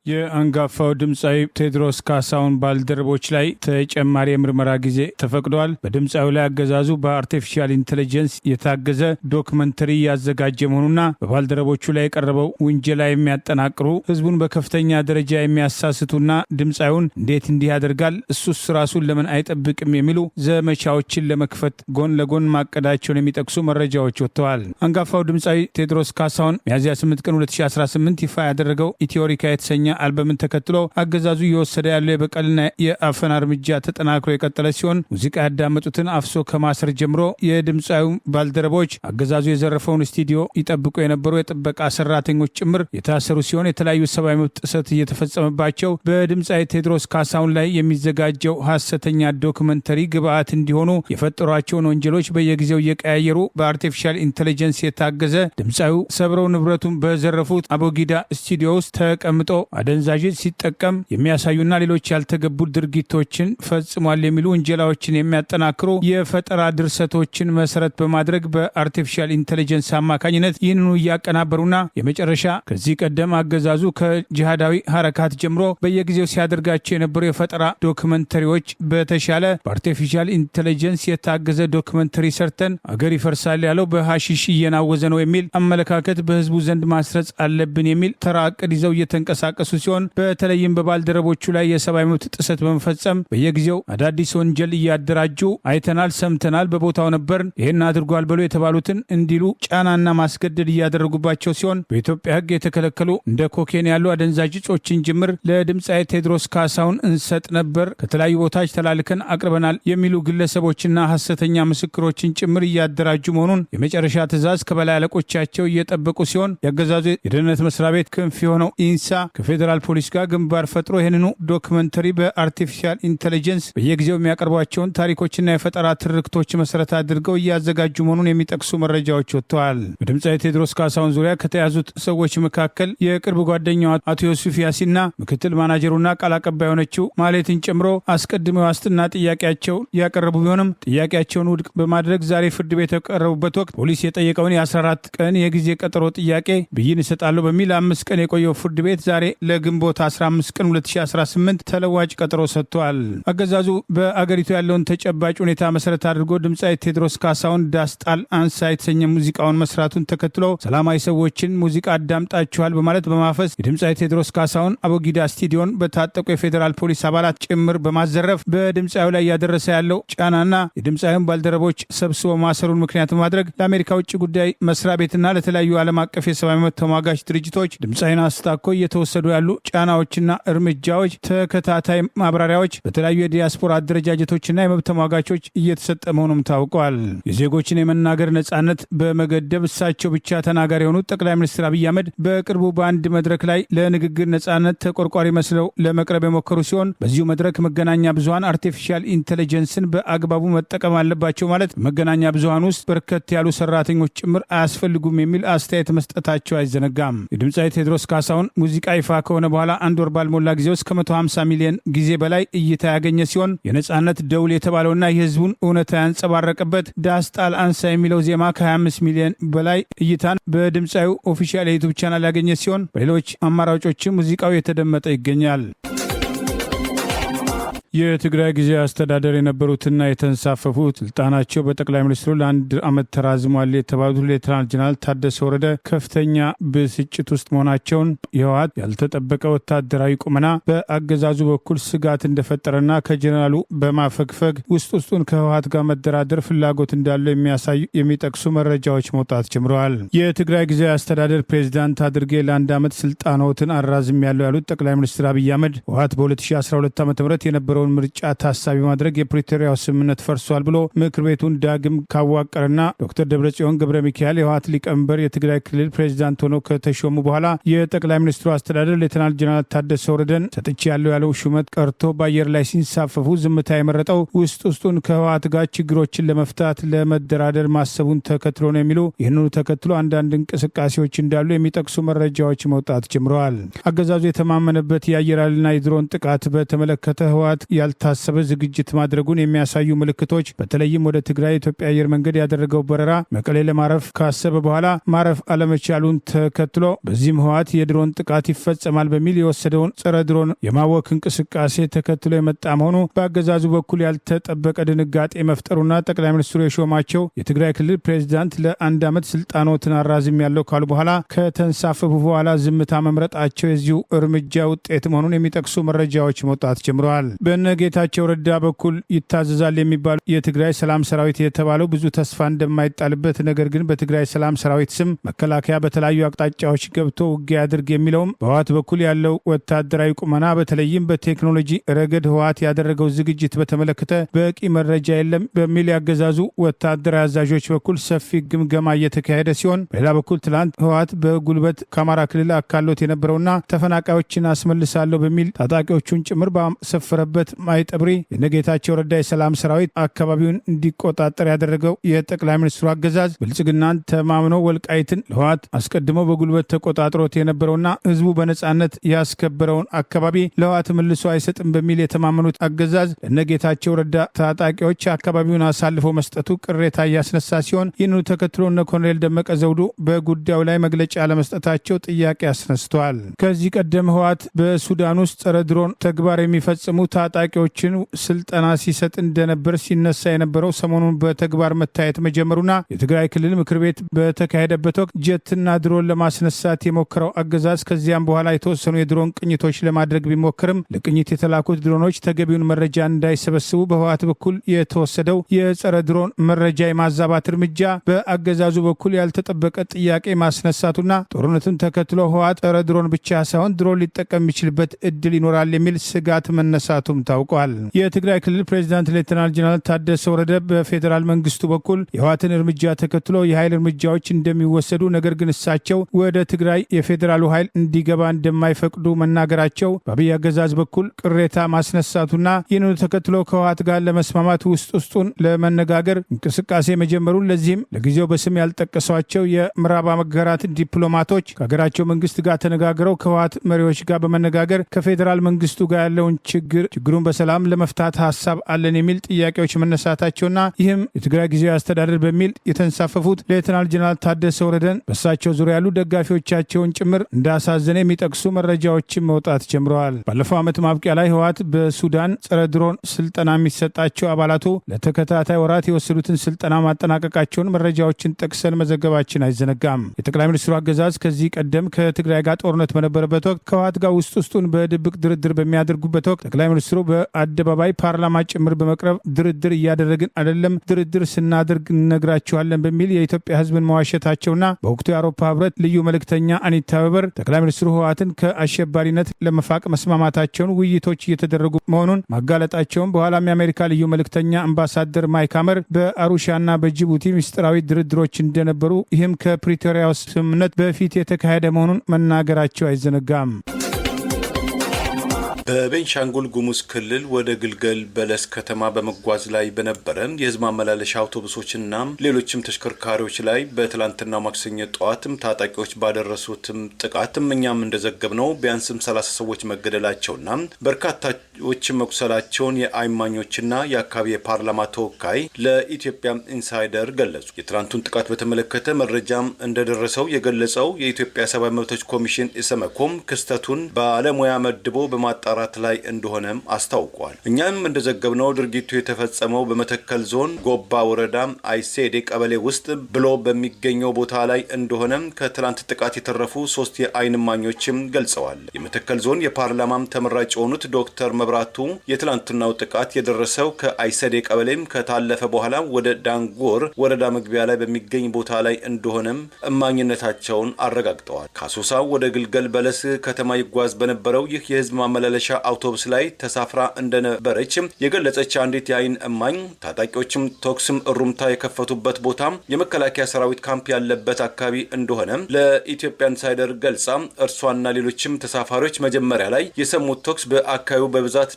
የአንጋፋው ድምፃዊ ቴዎድሮስ ካሳሁን ባልደረቦች ላይ ተጨማሪ የምርመራ ጊዜ ተፈቅዷል። በድምፃዊ ላይ አገዛዙ በአርቲፊሻል ኢንቴሊጀንስ የታገዘ ዶክመንተሪ ያዘጋጀ መሆኑና በባልደረቦቹ ላይ የቀረበው ውንጀላ የሚያጠናቅሩ ህዝቡን በከፍተኛ ደረጃ የሚያሳስቱና ድምፃዊውን እንዴት እንዲህ ያደርጋል እሱስ ራሱን ለምን አይጠብቅም የሚሉ ዘመቻዎችን ለመክፈት ጎን ለጎን ማቀዳቸውን የሚጠቅሱ መረጃዎች ወጥተዋል። አንጋፋው ድምፃዊ ቴዎድሮስ ካሳሁን ሚያዝያ 8 ቀን 2018 ይፋ ያደረገው ኢትዮሪካ የተሰኘ አልበምን ተከትሎ አገዛዙ እየወሰደ ያለው የበቀልና የአፈና እርምጃ ተጠናክሮ የቀጠለ ሲሆን ሙዚቃ ያዳመጡትን አፍሶ ከማሰር ጀምሮ የድምፃዊው ባልደረቦች አገዛዙ የዘረፈውን ስቱዲዮ ይጠብቁ የነበሩ የጥበቃ ሰራተኞች ጭምር የታሰሩ ሲሆን የተለያዩ ሰብአዊ መብት ጥሰት እየተፈጸመባቸው በድምፃዊ ቴዎድሮስ ካሳሁን ላይ የሚዘጋጀው ሐሰተኛ ዶክመንተሪ ግብአት እንዲሆኑ የፈጠሯቸውን ወንጀሎች በየጊዜው እየቀያየሩ በአርቲፊሻል ኢንቴሊጀንስ የታገዘ ድምፃዊው ሰብረው ንብረቱን በዘረፉት አቦጊዳ ስቱዲዮ ውስጥ ተቀምጦ አደንዛዥ ሲጠቀም የሚያሳዩና ሌሎች ያልተገቡ ድርጊቶችን ፈጽሟል የሚሉ ወንጀላዎችን የሚያጠናክሩ የፈጠራ ድርሰቶችን መሰረት በማድረግ በአርቲፊሻል ኢንቴሊጀንስ አማካኝነት ይህንኑ እያቀናበሩና የመጨረሻ ከዚህ ቀደም አገዛዙ ከጂሃዳዊ ሐረካት ጀምሮ በየጊዜው ሲያደርጋቸው የነበሩ የፈጠራ ዶክመንተሪዎች በተሻለ በአርቲፊሻል ኢንቴሊጀንስ የታገዘ ዶክመንተሪ ሰርተን አገር ይፈርሳል ያለው በሐሺሽ እየናወዘ ነው የሚል አመለካከት በህዝቡ ዘንድ ማስረጽ አለብን የሚል ተራ ዕቅድ ይዘው እየተንቀሳቀሱ ሲሆን በተለይም በባልደረቦቹ ላይ የሰብአዊ መብት ጥሰት በመፈጸም በየጊዜው አዳዲስ ወንጀል እያደራጁ አይተናል፣ ሰምተናል፣ በቦታው ነበርን፣ ይህን አድርጓል ብሎ የተባሉትን እንዲሉ ጫናና ማስገደድ እያደረጉባቸው ሲሆን በኢትዮጵያ ህግ የተከለከሉ እንደ ኮኬን ያሉ አደንዛዥ እጾችን ጅምር ለድምፃዊ ቴዎድሮስ ካሳሁን እንሰጥ ነበር፣ ከተለያዩ ቦታዎች ተላልከን አቅርበናል የሚሉ ግለሰቦችና ሐሰተኛ ምስክሮችን ጭምር እያደራጁ መሆኑን የመጨረሻ ትዕዛዝ ከበላይ አለቆቻቸው እየጠበቁ ሲሆን የአገዛዙ የደህንነት መስሪያ ቤት ክንፍ የሆነው ኢንሳ ከፌዴራል ፖሊስ ጋር ግንባር ፈጥሮ ይህንኑ ዶክመንተሪ በአርቲፊሻል ኢንቴሊጀንስ በየጊዜው የሚያቀርቧቸውን ታሪኮችና የፈጠራ ትርክቶች መሰረት አድርገው እያዘጋጁ መሆኑን የሚጠቅሱ መረጃዎች ወጥተዋል። በድምፃዊ ቴዎድሮስ ካሳሁን ዙሪያ ከተያዙት ሰዎች መካከል የቅርብ ጓደኛው አቶ ዮሱፍ ያሲና ምክትል ማናጀሩና ቃል አቀባይ የሆነችው ማሌትን ጨምሮ አስቀድመው ዋስትና ጥያቄያቸው ያቀረቡ ቢሆንም ጥያቄያቸውን ውድቅ በማድረግ ዛሬ ፍርድ ቤት የቀረቡበት ወቅት ፖሊስ የጠየቀውን የ14 ቀን የጊዜ ቀጠሮ ጥያቄ ብይን እሰጣለሁ በሚል 5 ቀን የቆየው ፍርድ ቤት ዛሬ ለግንቦት 15 ቀን 2018 ተለዋጭ ቀጠሮ ሰጥቷል። አገዛዙ በአገሪቱ ያለውን ተጨባጭ ሁኔታ መሰረት አድርጎ ድምፃዊ ቴዎድሮስ ካሳሁን ዳስጣል አንሳ የተሰኘ ሙዚቃውን መስራቱን ተከትሎ ሰላማዊ ሰዎችን ሙዚቃ አዳምጣችኋል በማለት በማፈስ የድምፃዊ ቴዎድሮስ ካሳሁን አቦጊዳ ስቱዲዮን በታጠቁ የፌዴራል ፖሊስ አባላት ጭምር በማዘረፍ በድምፃዊ ላይ ያደረሰ ያለው ጫናና የድምፃዊውን ባልደረቦች ሰብስቦ ማሰሩን ምክንያት በማድረግ ለአሜሪካ ውጭ ጉዳይ መስሪያ ቤትና ለተለያዩ ዓለም አቀፍ የሰብአዊ መብት ተሟጋች ድርጅቶች ድምፃዊን አስታኮ እየተወሰዱ ያሉ ጫናዎችና እርምጃዎች ተከታታይ ማብራሪያዎች በተለያዩ የዲያስፖራ አደረጃጀቶችና የመብት ተሟጋቾች እየተሰጠ መሆኑም ታውቋል። የዜጎችን የመናገር ነጻነት በመገደብ እሳቸው ብቻ ተናጋሪ የሆኑት ጠቅላይ ሚኒስትር አብይ አህመድ በቅርቡ በአንድ መድረክ ላይ ለንግግር ነጻነት ተቆርቋሪ መስለው ለመቅረብ የሞከሩ ሲሆን በዚሁ መድረክ መገናኛ ብዙሃን አርቲፊሻል ኢንቴሊጀንስን በአግባቡ መጠቀም አለባቸው ማለት መገናኛ ብዙሃን ውስጥ በርከት ያሉ ሰራተኞች ጭምር አያስፈልጉም የሚል አስተያየት መስጠታቸው አይዘነጋም። የድምፃዊ ቴዎድሮስ ካሳሁን ሙዚቃ ይፋ ከሆነ በኋላ አንድ ወር ባልሞላ ጊዜ ውስጥ ከ150 ሚሊዮን ጊዜ በላይ እይታ ያገኘ ሲሆን የነጻነት ደውል የተባለውና የህዝቡን እውነታ ያንጸባረቀበት ዳስጣል አንሳ የሚለው ዜማ ከ25 ሚሊዮን በላይ እይታን በድምፃዊው ኦፊሻል የዩቱብ ቻናል ያገኘ ሲሆን በሌሎች አማራጮችም ሙዚቃው የተደመጠ ይገኛል። የትግራይ ጊዜያዊ አስተዳደር የነበሩትና የተንሳፈፉት ስልጣናቸው በጠቅላይ ሚኒስትሩ ለአንድ ዓመት ተራዝሟል የተባሉት ሌተናል ጀነራል ታደሰ ወረደ ከፍተኛ ብስጭት ውስጥ መሆናቸውን የህወሓት ያልተጠበቀ ወታደራዊ ቁመና በአገዛዙ በኩል ስጋት እንደፈጠረና ከጀነራሉ በማፈግፈግ ውስጡን ከህወሓት ጋር መደራደር ፍላጎት እንዳለው የሚያሳዩ የሚጠቅሱ መረጃዎች መውጣት ጀምረዋል። የትግራይ ጊዜያዊ አስተዳደር ፕሬዚዳንት አድርጌ ለአንድ ዓመት ስልጣኖትን አራዝም ያለው ያሉት ጠቅላይ ሚኒስትር አብይ አህመድ ህወሓት በ2012 ዓ ም የነበረውን ምርጫ ታሳቢ ማድረግ የፕሪቶሪያው ስምምነት ፈርሷል ብሎ ምክር ቤቱን ዳግም ካዋቀረና ዶክተር ደብረጽዮን ገብረ ሚካኤል የህወሓት ሊቀመንበር የትግራይ ክልል ፕሬዚዳንት ሆነው ከተሾሙ በኋላ የጠቅላይ ሚኒስትሩ አስተዳደር ሌተናል ጀነራል ታደሰ ወረደን ሰጥቼ ያለው ሹመት ቀርቶ በአየር ላይ ሲንሳፈፉ ዝምታ የመረጠው ውስጡን ከህወሓት ጋር ችግሮችን ለመፍታት ለመደራደር ማሰቡን ተከትሎ ነው የሚሉ ይህንኑ ተከትሎ አንዳንድ እንቅስቃሴዎች እንዳሉ የሚጠቅሱ መረጃዎች መውጣት ጀምረዋል። አገዛዙ የተማመነበት የአየር ኃይልና የድሮን ጥቃት በተመለከተ ህወሓት ያልታሰበ ዝግጅት ማድረጉን የሚያሳዩ ምልክቶች በተለይም ወደ ትግራይ የኢትዮጵያ አየር መንገድ ያደረገው በረራ መቀሌ ለማረፍ ካሰበ በኋላ ማረፍ አለመቻሉን ተከትሎ በዚህም ህወሓት የድሮን ጥቃት ይፈጸማል በሚል የወሰደውን ጸረ ድሮን የማወክ እንቅስቃሴ ተከትሎ የመጣ መሆኑ በአገዛዙ በኩል ያልተጠበቀ ድንጋጤ መፍጠሩና ጠቅላይ ሚኒስትሩ የሾማቸው የትግራይ ክልል ፕሬዚዳንት ለአንድ ዓመት ስልጣኖትን አራዝም ያለው ካሉ በኋላ ከተንሳፈፉ በኋላ ዝምታ መምረጣቸው የዚሁ እርምጃ ውጤት መሆኑን የሚጠቅሱ መረጃዎች መውጣት ጀምረዋል። በነ ጌታቸው ረዳ በኩል ይታዘዛል የሚባለው የትግራይ ሰላም ሰራዊት የተባለው ብዙ ተስፋ እንደማይጣልበት፣ ነገር ግን በትግራይ ሰላም ሰራዊት ስም መከላከያ በተለያዩ አቅጣጫዎች ገብቶ ውጊያ ያድርግ የሚለውም በህወሓት በኩል ያለው ወታደራዊ ቁመና በተለይም በቴክኖሎጂ ረገድ ህወሓት ያደረገው ዝግጅት በተመለከተ በቂ መረጃ የለም በሚል ያገዛዙ ወታደራዊ አዛዦች በኩል ሰፊ ግምገማ እየተካሄደ ሲሆን፣ በሌላ በኩል ትላንት ህወሓት በጉልበት ከአማራ ክልል አካሎት የነበረውና ተፈናቃዮችን አስመልሳለሁ በሚል ታጣቂዎቹን ጭምር ባሰፈረበት ማይጠብሪ የነጌታቸው ረዳ የሰላም ሰራዊት አካባቢውን እንዲቆጣጠር ያደረገው የጠቅላይ ሚኒስትሩ አገዛዝ ብልጽግናን ተማምኖ ወልቃይትን ለህወሓት አስቀድሞ በጉልበት ተቆጣጥሮት የነበረውና ህዝቡ በነጻነት ያስከበረውን አካባቢ ለህወሓት መልሶ አይሰጥም በሚል የተማመኑት አገዛዝ ለነጌታቸው ረዳ ታጣቂዎች አካባቢውን አሳልፎ መስጠቱ ቅሬታ እያስነሳ ሲሆን፣ ይህንኑ ተከትሎ እነ ኮሎኔል ደመቀ ዘውዱ በጉዳዩ ላይ መግለጫ ለመስጠታቸው ጥያቄ አስነስተዋል። ከዚህ ቀደም ህወሓት በሱዳን ውስጥ ጸረ ድሮን ተግባር የሚፈጽሙ ታጣቂዎችን ስልጠና ሲሰጥ እንደነበር ሲነሳ የነበረው ሰሞኑን በተግባር መታየት መጀመሩና የትግራይ ክልል ምክር ቤት በተካሄደበት ወቅት ጀትና ድሮን ለማስነሳት የሞከረው አገዛዝ ከዚያም በኋላ የተወሰኑ የድሮን ቅኝቶች ለማድረግ ቢሞክርም ለቅኝት የተላኩት ድሮኖች ተገቢውን መረጃ እንዳይሰበስቡ በህወሓት በኩል የተወሰደው የጸረ ድሮን መረጃ የማዛባት እርምጃ በአገዛዙ በኩል ያልተጠበቀ ጥያቄ ማስነሳቱና ጦርነቱን ተከትሎ ህወሓት ጸረ ድሮን ብቻ ሳይሆን ድሮን ሊጠቀም የሚችልበት እድል ይኖራል የሚል ስጋት መነሳቱም ታውቋል። የትግራይ ክልል ፕሬዚዳንት ሌተናል ጀነራል ታደሰ ወረደ በፌዴራል መንግስቱ በኩል የህወሓትን እርምጃ ተከትሎ የኃይል እርምጃዎች እንደሚወሰዱ፣ ነገር ግን እሳቸው ወደ ትግራይ የፌዴራሉ ኃይል እንዲገባ እንደማይፈቅዱ መናገራቸው በአብይ አገዛዝ በኩል ቅሬታ ማስነሳቱና ይህንኑ ተከትሎ ከህወሓት ጋር ለመስማማት ውስጡን ለመነጋገር እንቅስቃሴ መጀመሩን፣ ለዚህም ለጊዜው በስም ያልጠቀሷቸው የምዕራብ አገራት ዲፕሎማቶች ከሀገራቸው መንግስት ጋር ተነጋግረው ከህወሓት መሪዎች ጋር በመነጋገር ከፌዴራል መንግስቱ ጋር ያለውን ችግሩን በሰላም ለመፍታት ሀሳብ አለን የሚል ጥያቄዎች መነሳታቸውና ይህም የትግራይ ጊዜያዊ አስተዳደር በሚል የተንሳፈፉት ሌተናል ጀነራል ታደሰ ወረደን በእሳቸው ዙሪያ ያሉ ደጋፊዎቻቸውን ጭምር እንዳሳዘነ የሚጠቅሱ መረጃዎችን መውጣት ጀምረዋል። ባለፈው ዓመት ማብቂያ ላይ ህወሓት በሱዳን ጸረ ድሮን ስልጠና የሚሰጣቸው አባላቱ ለተከታታይ ወራት የወሰዱትን ስልጠና ማጠናቀቃቸውን መረጃዎችን ጠቅሰን መዘገባችን አይዘነጋም። የጠቅላይ ሚኒስትሩ አገዛዝ ከዚህ ቀደም ከትግራይ ጋር ጦርነት በነበረበት ወቅት ከህወሓት ጋር ውስጡን በድብቅ ድርድር በሚያደርጉበት ወቅት ጠቅላይ ሚኒስትሩ በአደባባይ ፓርላማ ጭምር በመቅረብ ድርድር እያደረግን አይደለም፣ ድርድር ስናደርግ እነግራቸዋለን በሚል የኢትዮጵያ ህዝብን መዋሸታቸውና በወቅቱ የአውሮፓ ህብረት ልዩ መልእክተኛ አኒታ ዌበር ጠቅላይ ሚኒስትሩ ህወሓትን ከአሸባሪነት ለመፋቅ መስማማታቸውን ውይይቶች እየተደረጉ መሆኑን ማጋለጣቸውን በኋላም የአሜሪካ ልዩ መልእክተኛ አምባሳደር ማይክ ሀመር በአሩሻና በጅቡቲ ምስጢራዊ ድርድሮች እንደነበሩ፣ ይህም ከፕሪቶሪያው ስምምነት በፊት የተካሄደ መሆኑን መናገራቸው አይዘነጋም። በቤንሻንጉል ጉሙዝ ክልል ወደ ግልገል በለስ ከተማ በመጓዝ ላይ በነበረ የህዝብ ማመላለሻ አውቶቡሶችና ሌሎችም ተሽከርካሪዎች ላይ በትላንትና ማክሰኞ ጠዋትም ታጣቂዎች ባደረሱትም ጥቃትም እኛም እንደዘገብነው ቢያንስም 30 ሰዎች መገደላቸውና በርካታዎች መቁሰላቸውን የአይማኞችና የአካባቢ የፓርላማ ተወካይ ለኢትዮጵያ ኢንሳይደር ገለጹ። የትላንቱን ጥቃት በተመለከተ መረጃም እንደደረሰው የገለጸው የኢትዮጵያ ሰብአዊ መብቶች ኮሚሽን ኢሰመኮም ክስተቱን ባለሙያ መድቦ በማጣራት ላይ እንደሆነም አስታውቋል። እኛም እንደዘገብነው ድርጊቱ የተፈጸመው በመተከል ዞን ጎባ ወረዳ አይሴዴ ቀበሌ ውስጥ ብሎ በሚገኘው ቦታ ላይ እንደሆነም ከትላንት ጥቃት የተረፉ 3 የአይን እማኞችም ገልጸዋል። የመተከል ዞን የፓርላማም ተመራጭ የሆኑት ዶክተር መብራቱ የትላንትናው ጥቃት የደረሰው ከአይሴዴ ቀበሌም ከታለፈ በኋላ ወደ ዳንጎር ወረዳ መግቢያ ላይ በሚገኝ ቦታ ላይ እንደሆነም እማኝነታቸውን አረጋግጠዋል። ከአሶሳ ወደ ግልገል በለስ ከተማ ይጓዝ በነበረው ይህ የህዝብ ማመላለሻ አውቶቡስ ላይ ተሳፍራ እንደነበረች የገለጸች አንዲት የአይን እማኝ ታጣቂዎችም ተኩስም እሩምታ የከፈቱበት ቦታ የመከላከያ ሰራዊት ካምፕ ያለበት አካባቢ እንደሆነ ለኢትዮጵያ ኢንሳይደር ገልጻ እርሷና ሌሎችም ተሳፋሪዎች መጀመሪያ ላይ የሰሙት ተኩስ በአካባቢው በብዛት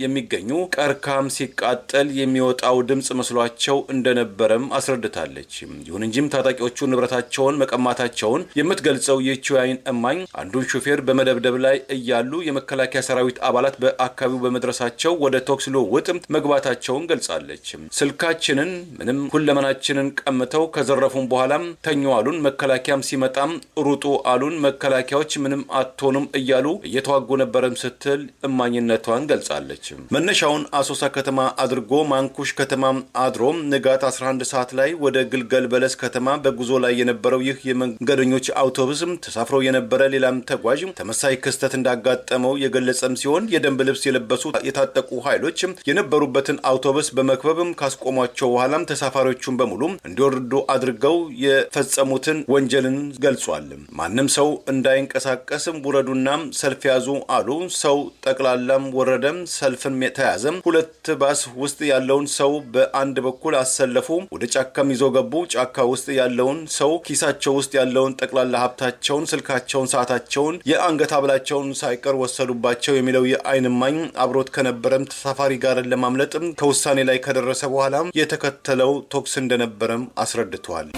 የሚገኙ ቀርካም ሲቃጠል የሚወጣው ድምጽ መስሏቸው እንደነበረም አስረድታለች። ይሁን እንጂም ታጣቂዎቹ ንብረታቸውን መቀማታቸውን የምትገልጸው ይህችው የአይን እማኝ አንዱን ሹፌር በመደብደብ ላይ እያሉ የመከላከያ ሰራዊት አባላት በአካባቢው በመድረሳቸው ወደ ተኩስ ልውውጥ መግባታቸውን ገልጻለች። ስልካችንን ምንም ሁለመናችንን ቀምተው ከዘረፉን በኋላም ተኙ አሉን። መከላከያም ሲመጣም ሩጡ አሉን። መከላከያዎች ምንም አትሆኑም እያሉ እየተዋጉ ነበረም ስትል እማኝነቷን ገልጻለች። መነሻውን አሶሳ ከተማ አድርጎ ማንኩሽ ከተማ አድሮ ንጋት 11 ሰዓት ላይ ወደ ግልገል በለስ ከተማ በጉዞ ላይ የነበረው ይህ የመንገደኞች አውቶቡስ ተሳፍሮ የነበረ ሌላም ተጓዥ ተመሳሳይ ክስተት እንዳጋጠመው የገለጸም ሲሆን የደንብ ልብስ የለበሱ የታጠቁ ኃይሎች የነበሩበትን አውቶቡስ በመክበብ ካስቆሟቸው በኋላም ተሳፋሪዎቹን በሙሉ እንዲወርዱ አድርገው የፈጸሙትን ወንጀልን ገልጿል። ማንም ሰው እንዳይንቀሳቀስ ውረዱና ሰልፍ ያዙ አሉ። ሰው ጠቅላላም ወረደ። ሰልፍን ተያዘ። ሁለት ባስ ውስጥ ያለውን ሰው በአንድ በኩል አሰለፉ። ወደ ጫካም ይዞ ገቡ። ጫካ ውስጥ ያለውን ሰው ኪሳቸው ውስጥ ያለውን ጠቅላላ ሀብታቸውን፣ ስልካቸውን፣ ሰዓታቸውን፣ የአንገት ሐብላቸውን ሳይቀር ወሰዱባቸው የሚለው የዓይን እማኝ አብሮት ከነበረም ተሳፋሪ ጋር ለማምለጥ ከውሳኔ ላይ ከደረሰ በኋላ የተከተለው ቶክስ እንደነበረም አስረድቷል።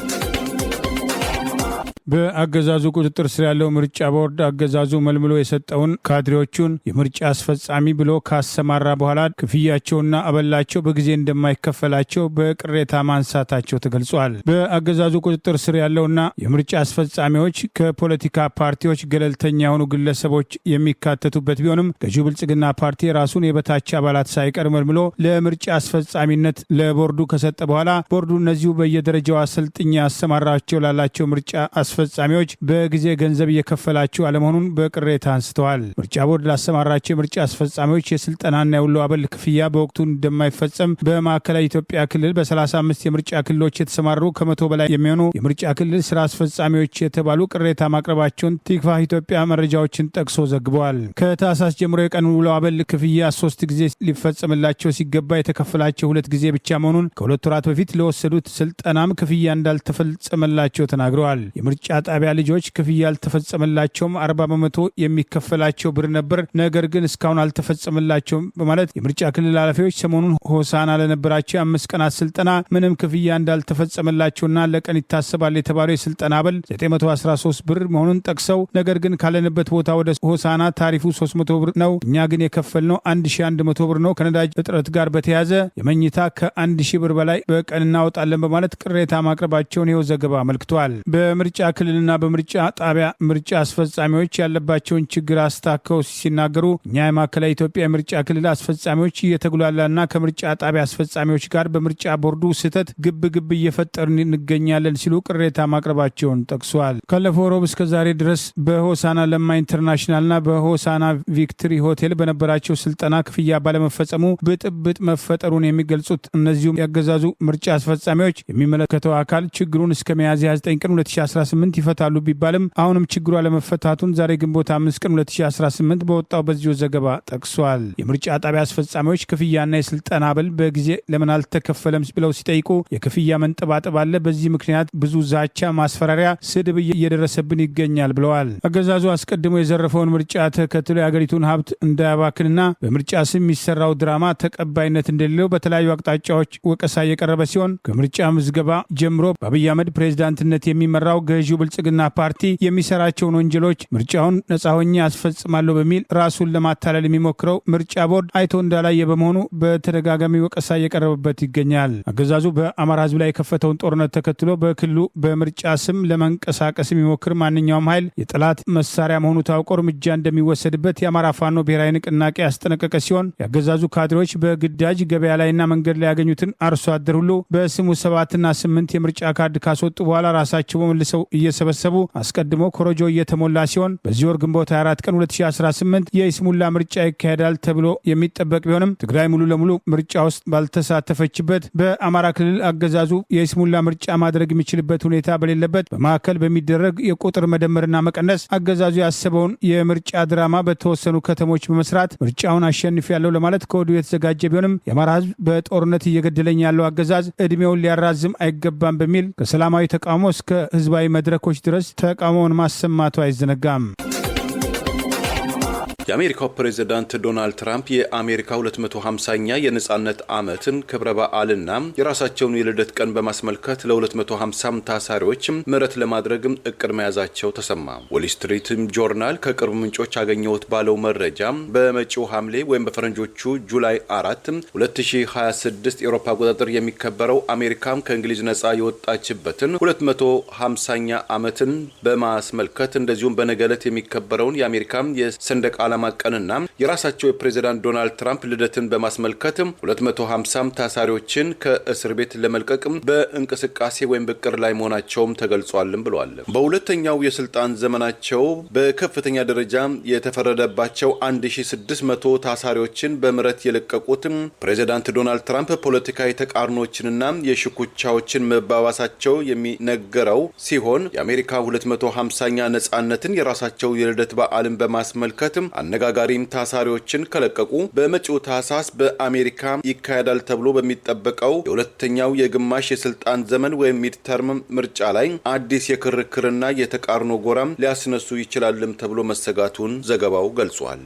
በአገዛዙ ቁጥጥር ስር ያለው ምርጫ ቦርድ አገዛዙ መልምሎ የሰጠውን ካድሬዎቹን የምርጫ አስፈጻሚ ብሎ ካሰማራ በኋላ ክፍያቸውና አበላቸው በጊዜ እንደማይከፈላቸው በቅሬታ ማንሳታቸው ተገልጿል። በአገዛዙ ቁጥጥር ስር ያለውና የምርጫ አስፈጻሚዎች ከፖለቲካ ፓርቲዎች ገለልተኛ የሆኑ ግለሰቦች የሚካተቱበት ቢሆንም ገዢው ብልጽግና ፓርቲ ራሱን የበታች አባላት ሳይቀር መልምሎ ለምርጫ አስፈጻሚነት ለቦርዱ ከሰጠ በኋላ ቦርዱ እነዚሁ በየደረጃው አሰልጥኛ ያሰማራቸው ላላቸው ምርጫ አስፈጻሚዎች በጊዜ ገንዘብ እየከፈላቸው አለመሆኑን በቅሬታ አንስተዋል። ምርጫ ቦርድ ላሰማራቸው የምርጫ አስፈጻሚዎች የስልጠናና የውሎ አበል ክፍያ በወቅቱ እንደማይፈጸም በማዕከላዊ ኢትዮጵያ ክልል በ35 የምርጫ ክልሎች የተሰማሩ ከ100 በላይ የሚሆኑ የምርጫ ክልል ስራ አስፈጻሚዎች የተባሉ ቅሬታ ማቅረባቸውን ቲክቫህ ኢትዮጵያ መረጃዎችን ጠቅሶ ዘግበዋል። ከታህሳስ ጀምሮ የቀን ውሎ አበል ክፍያ 3 ጊዜ ሊፈጸምላቸው ሲገባ የተከፈላቸው 2 ጊዜ ብቻ መሆኑን ከ2 ወራት በፊት ለወሰዱት ስልጠናም ክፍያ እንዳልተፈጸመላቸው ተናግረዋል። የምርጫ ጣቢያ ልጆች ክፍያ አልተፈጸመላቸውም። 40 በመቶ የሚከፈላቸው ብር ነበር፣ ነገር ግን እስካሁን አልተፈጸመላቸውም በማለት የምርጫ ክልል ኃላፊዎች ሰሞኑን ሆሳና ለነበራቸው 5 ቀናት ስልጠና ምንም ክፍያ እንዳልተፈጸመላቸውና ለቀን ይታሰባል የተባለው የስልጠና አበል 913 ብር መሆኑን ጠቅሰው ነገር ግን ካለንበት ቦታ ወደ ሆሳና ታሪፉ 300 ብር ነው፣ እኛ ግን የከፈልነው 1100 ብር ነው። ከነዳጅ እጥረት ጋር በተያያዘ የመኝታ ከ1000 ብር በላይ በቀን እናወጣለን በማለት ቅሬታ ማቅረባቸውን ይኸው ዘገባ አመልክቷል። በምርጫ ክልልና በምርጫ ጣቢያ ምርጫ አስፈጻሚዎች ያለባቸውን ችግር አስታከው ሲናገሩ እኛ የማዕከላዊ ኢትዮጵያ የምርጫ ክልል አስፈጻሚዎች እየተጉላላና ከምርጫ ጣቢያ አስፈጻሚዎች ጋር በምርጫ ቦርዱ ስህተት ግብ እየፈጠርን እንገኛለን ሲሉ ቅሬታ ማቅረባቸውን ጠቅሷል። ካለፈው ሮብ እስከ ዛሬ ድረስ በሆሳና ለማ ኢንተርናሽናልና በሆሳና ቪክትሪ ሆቴል በነበራቸው ስልጠና ክፍያ ባለመፈጸሙ ብጥብጥ መፈጠሩን የሚገልጹት እነዚሁም ያገዛዙ ምርጫ አስፈጻሚዎች የሚመለከተው አካል ችግሩን እስከ ሚያዝያ 9 ቀን 2018 ይፈታሉ ቢባልም አሁንም ችግሩ አለመፈታቱን ዛሬ ግንቦት 5 ቀን 2018 በወጣው በዚሁ ዘገባ ጠቅሷል። የምርጫ ጣቢያ አስፈጻሚዎች ክፍያና የስልጠና አበል በጊዜ ለምን አልተከፈለም ብለው ሲጠይቁ የክፍያ መንጠባጠብ አለ፣ በዚህ ምክንያት ብዙ ዛቻ፣ ማስፈራሪያ፣ ስድብ እየደረሰብን ይገኛል ብለዋል። አገዛዙ አስቀድሞ የዘረፈውን ምርጫ ተከትሎ የአገሪቱን ሀብት እንዳያባክንና በምርጫ ስም የሚሰራው ድራማ ተቀባይነት እንደሌለው በተለያዩ አቅጣጫዎች ወቀሳ እየቀረበ ሲሆን ከምርጫ ምዝገባ ጀምሮ በአብይ አህመድ ፕሬዝዳንትነት የሚመራው ገዢው ብልጽግና ፓርቲ የሚሰራቸውን ወንጀሎች ምርጫውን ነጻ ሆኜ አስፈጽማለሁ በሚል ራሱን ለማታለል የሚሞክረው ምርጫ ቦርድ አይቶ እንዳላየ በመሆኑ በተደጋጋሚ ወቀሳ እየቀረበበት ይገኛል። አገዛዙ በአማራ ሕዝብ ላይ የከፈተውን ጦርነት ተከትሎ በክልሉ በምርጫ ስም ለመንቀሳቀስ የሚሞክር ማንኛውም ኃይል የጠላት መሳሪያ መሆኑ ታውቆ እርምጃ እንደሚወሰድበት የአማራ ፋኖ ብሔራዊ ንቅናቄ ያስጠነቀቀ ሲሆን የአገዛዙ ካድሬዎች በግዳጅ ገበያ ላይና መንገድ ላይ ያገኙትን አርሶ አደር ሁሉ በስሙ 7ና 8 የምርጫ ካርድ ካስወጡ በኋላ ራሳቸው መልሰው እየሰበሰቡ አስቀድሞ ኮሮጆ እየተሞላ ሲሆን በዚህ ወር ግንቦት 24 ቀን 2018 የይስሙላ ምርጫ ይካሄዳል ተብሎ የሚጠበቅ ቢሆንም ትግራይ ሙሉ ለሙሉ ምርጫ ውስጥ ባልተሳተፈችበት በአማራ ክልል አገዛዙ የይስሙላ ምርጫ ማድረግ የሚችልበት ሁኔታ በሌለበት በማዕከል በሚደረግ የቁጥር መደመርና መቀነስ አገዛዙ ያሰበውን የምርጫ ድራማ በተወሰኑ ከተሞች በመስራት ምርጫውን አሸንፍ ያለው ለማለት ከወዲሁ የተዘጋጀ ቢሆንም የአማራ ሕዝብ በጦርነት እየገደለኝ ያለው አገዛዝ እድሜውን ሊያራዝም አይገባም በሚል ከሰላማዊ ተቃውሞ እስከ ህዝባዊ መድረኮች ድረስ ተቃውሞውን ማሰማቱ አይዘነጋም። የአሜሪካው ፕሬዝዳንት ዶናልድ ትራምፕ የአሜሪካ 250ኛ የነጻነት ዓመትን ክብረ በዓልና የራሳቸውን የልደት ቀን በማስመልከት ለ250 ታሳሪዎች ምህረት ለማድረግ እቅድ መያዛቸው ተሰማ። ዎል ስትሪት ጆርናል ከቅርብ ምንጮች አገኘሁት ባለው መረጃ በመጪው ሐምሌ ወይም በፈረንጆቹ ጁላይ 4 2026 የአውሮፓ አቆጣጠር የሚከበረው አሜሪካም ከእንግሊዝ ነጻ የወጣችበትን 250ኛ ዓመትን በማስመልከት እንደዚሁም በነገ ዕለት የሚከበረውን የአሜሪካም የሰንደቅ ዓላማ ዓላማ ቀንና የራሳቸው የፕሬዝዳንት ዶናልድ ትራምፕ ልደትን በማስመልከት 250 ታሳሪዎችን ከእስር ቤት ለመልቀቅ በእንቅስቃሴ ወይም በቅር ላይ መሆናቸውም ተገልጿልም ብለዋል። በሁለተኛው የስልጣን ዘመናቸው በከፍተኛ ደረጃ የተፈረደባቸው 1600 ታሳሪዎችን በምህረት የለቀቁት ፕሬዝዳንት ዶናልድ ትራምፕ ፖለቲካዊ ተቃርኖችንና የሽኩቻዎችን መባባሳቸው የሚነገረው ሲሆን የአሜሪካ 250ኛ ነጻነትን የራሳቸው የልደት በዓልን በማስመልከት አነጋጋሪም ታሳሪዎችን ከለቀቁ በመጪው ታህሳስ በአሜሪካ ይካሄዳል ተብሎ በሚጠበቀው የሁለተኛው የግማሽ የስልጣን ዘመን ወይም ሚድተርም ምርጫ ላይ አዲስ የክርክርና የተቃርኖ ጎራም ሊያስነሱ ይችላልም ተብሎ መሰጋቱን ዘገባው ገልጿል።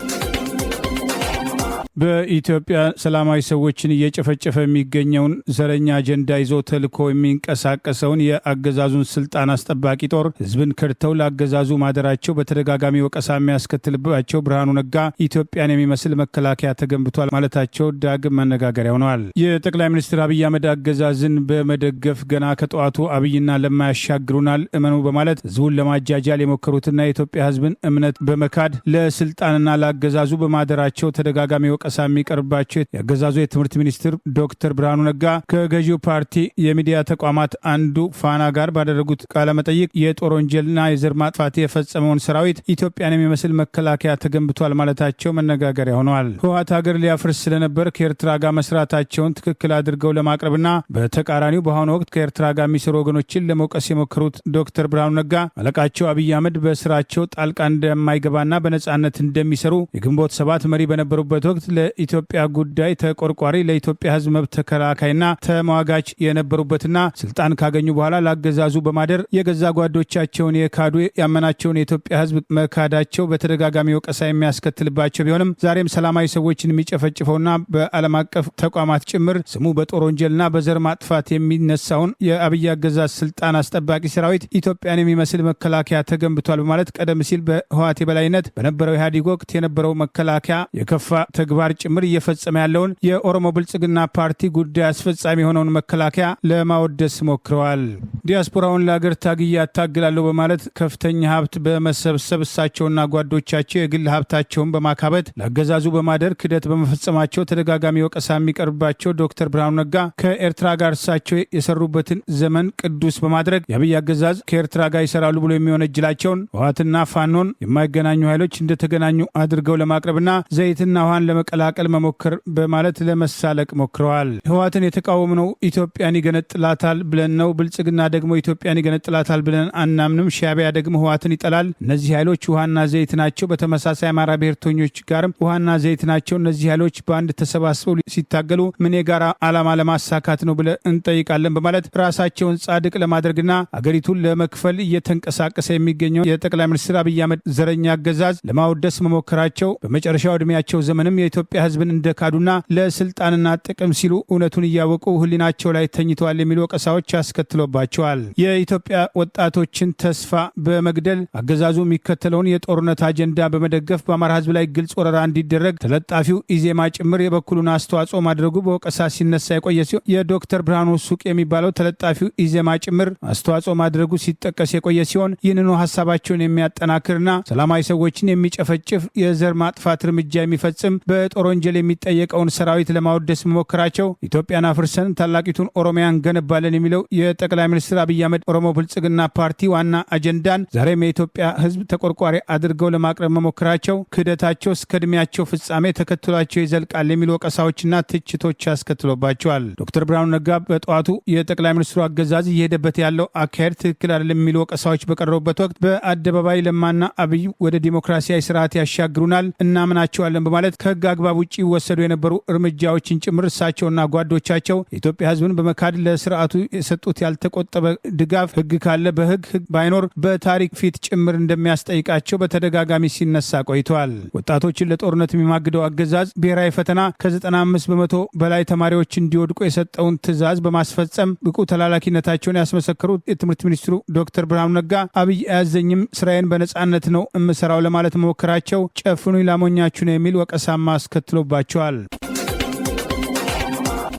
በኢትዮጵያ ሰላማዊ ሰዎችን እየጨፈጨፈ የሚገኘውን ዘረኛ አጀንዳ ይዞ ተልኮ የሚንቀሳቀሰውን የአገዛዙን ስልጣን አስጠባቂ ጦር ህዝብን ከድተው ለአገዛዙ ማደራቸው በተደጋጋሚ ወቀሳ የሚያስከትልባቸው ብርሃኑ ነጋ ኢትዮጵያን የሚመስል መከላከያ ተገንብቷል ማለታቸው ዳግም መነጋገሪያ ሆነዋል። የጠቅላይ ሚኒስትር አብይ አህመድ አገዛዝን በመደገፍ ገና ከጠዋቱ አብይና ለማ ያሻግሩናል እመኑ በማለት ህዝቡን ለማጃጃል የሞከሩትና የኢትዮጵያ ህዝብን እምነት በመካድ ለስልጣንና ለአገዛዙ በማደራቸው ተደጋጋሚ ወቀሳ የሚቀርባቸው የአገዛዙ የትምህርት ሚኒስትር ዶክተር ብርሃኑ ነጋ ከገዢው ፓርቲ የሚዲያ ተቋማት አንዱ ፋና ጋር ባደረጉት ቃለ መጠይቅ የጦር ወንጀልና የዘር ማጥፋት የፈጸመውን ሰራዊት ኢትዮጵያን የሚመስል መከላከያ ተገንብቷል ማለታቸው መነጋገሪያ ሆነዋል። ህወሓት ሀገር ሊያፍርስ ስለነበር ከኤርትራ ጋር መስራታቸውን ትክክል አድርገው ለማቅረብና በተቃራኒው በአሁኑ ወቅት ከኤርትራ ጋር የሚሰሩ ወገኖችን ለመውቀስ የሞከሩት ዶክተር ብርሃኑ ነጋ አለቃቸው አብይ አህመድ በስራቸው ጣልቃ እንደማይገባና በነጻነት እንደሚሰሩ የግንቦት ሰባት መሪ በነበሩበት ወቅት ለኢትዮጵያ ጉዳይ ተቆርቋሪ ለኢትዮጵያ ህዝብ መብት ተከላካይና ተሟጋች የነበሩበትና ስልጣን ካገኙ በኋላ ለአገዛዙ በማደር የገዛ ጓዶቻቸውን የካዱ ያመናቸውን የኢትዮጵያ ህዝብ መካዳቸው በተደጋጋሚ ወቀሳ የሚያስከትልባቸው ቢሆንም ዛሬም ሰላማዊ ሰዎችን የሚጨፈጭፈውና በዓለም አቀፍ ተቋማት ጭምር ስሙ በጦር ወንጀልና በዘር ማጥፋት የሚነሳውን የአብይ አገዛዝ ስልጣን አስጠባቂ ሰራዊት ኢትዮጵያን የሚመስል መከላከያ ተገንብቷል በማለት ቀደም ሲል በህወሓት የበላይነት በነበረው ኢህአዴግ ወቅት የነበረው መከላከያ የከፋ ተግባር ጭምር እየፈጸመ ያለውን የኦሮሞ ብልጽግና ፓርቲ ጉዳይ አስፈጻሚ የሆነውን መከላከያ ለማወደስ ሞክረዋል። ዲያስፖራውን ለአገር ታግዬ አታግላለሁ በማለት ከፍተኛ ሀብት በመሰብሰብ እሳቸውና ጓዶቻቸው የግል ሀብታቸውን በማካበት ለአገዛዙ በማደር ክደት በመፈጸማቸው ተደጋጋሚ ወቀሳ የሚቀርባቸው ዶክተር ብርሃኑ ነጋ ከኤርትራ ጋር እሳቸው የሰሩበትን ዘመን ቅዱስ በማድረግ የአብይ አገዛዝ ከኤርትራ ጋር ይሰራሉ ብሎ የሚወነጅላቸውን ህወሓትና ፋኖን የማይገናኙ ኃይሎች እንደተገናኙ አድርገው ለማቅረብና ዘይትና ውሃን ለመቀላቀል መሞከር በማለት ለመሳለቅ ሞክረዋል። ህወሓትን የተቃወምነው ኢትዮጵያን ይገነጥላታል ብለን ነው። ብልጽግና ደግሞ ኢትዮጵያን ይገነጥላታል ብለን አናምንም። ሻዕቢያ ደግሞ ህወሓትን ይጠላል። እነዚህ ኃይሎች ውሃና ዘይት ናቸው። በተመሳሳይ አማራ ብሔርተኞች ጋርም ውሃና ዘይት ናቸው። እነዚህ ኃይሎች በአንድ ተሰባስበው ሲታገሉ ምን የጋራ ዓላማ ለማሳካት ነው ብለን እንጠይቃለን በማለት ራሳቸውን ጻድቅ ለማድረግና አገሪቱን ለመክፈል እየተንቀሳቀሰ የሚገኘው የጠቅላይ ሚኒስትር አብይ አህመድ ዘረኛ አገዛዝ ለማወደስ መሞከራቸው በመጨረሻው ዕድሜያቸው ዘመንም የኢትዮጵያ ህዝብን እንደካዱና ለስልጣንና ጥቅም ሲሉ እውነቱን እያወቁ ህሊናቸው ላይ ተኝተዋል የሚሉ ወቀሳዎች አስከትሎባቸዋል። የኢትዮጵያ ወጣቶችን ተስፋ በመግደል አገዛዙ የሚከተለውን የጦርነት አጀንዳ በመደገፍ በአማራ ህዝብ ላይ ግልጽ ወረራ እንዲደረግ ተለጣፊው ኢዜማ ጭምር የበኩሉን አስተዋጽኦ ማድረጉ በወቀሳ ሲነሳ የቆየ ሲሆን የዶክተር ብርሃኑ ሱቅ የሚባለው ተለጣፊው ኢዜማ ጭምር አስተዋጽኦ ማድረጉ ሲጠቀስ የቆየ ሲሆን ይህንኑ ሀሳባቸውን የሚያጠናክርና ሰላማዊ ሰዎችን የሚጨፈጭፍ የዘር ማጥፋት እርምጃ የሚፈጽም በጦር ወንጀል የሚጠየቀውን ሰራዊት ለማወደስ መሞከራቸው ኢትዮጵያን አፍርሰን ታላቂቱን ኦሮሚያን ገነባለን የሚለው የጠቅላይ ሚኒስትር አብይ አህመድ ኦሮሞ ብልጽግና ፓርቲ ዋና አጀንዳን ዛሬም የኢትዮጵያ ህዝብ ተቆርቋሪ አድርገው ለማቅረብ መሞከራቸው ክህደታቸው እስከ ዕድሜያቸው ፍጻሜ ተከትሏቸው ይዘልቃል የሚሉ ወቀሳዎችና ትችቶች አስከትሎባቸዋል። ዶክተር ብርሃኑ ነጋ በጠዋቱ የጠቅላይ ሚኒስትሩ አገዛዝ እየሄደበት ያለው አካሄድ ትክክል አይደለም የሚሉ ወቀሳዎች በቀረቡበት ወቅት በአደባባይ ለማና አብይ ወደ ዲሞክራሲያዊ ስርዓት ያሻግሩናል እናምናቸዋለን በማለት ከህግ አግባብ ውጭ ይወሰዱ የነበሩ እርምጃዎችን ጭምር እሳቸውና ጓዶቻቸው የኢትዮጵያ ህዝብን በመካድ ለስርዓቱ የሰጡት ያልተቆጠበ ድጋፍ ህግ ካለ በህግ ባይኖር በታሪክ ፊት ጭምር እንደሚያስጠይቃቸው በተደጋጋሚ ሲነሳ ቆይተዋል። ወጣቶችን ለጦርነት የሚማግደው አገዛዝ ብሔራዊ ፈተና ከ95 በመቶ በላይ ተማሪዎች እንዲወድቁ የሰጠውን ትዕዛዝ በማስፈጸም ብቁ ተላላኪነታቸውን ያስመሰከሩት የትምህርት ሚኒስትሩ ዶክተር ብርሃኑ ነጋ አብይ አያዘኝም ስራዬን በነጻነት ነው እምሰራው ለማለት መሞከራቸው ጨፍኑ ላሞኛችሁ ነው የሚል ወቀሳማ አስከትሎባቸዋል።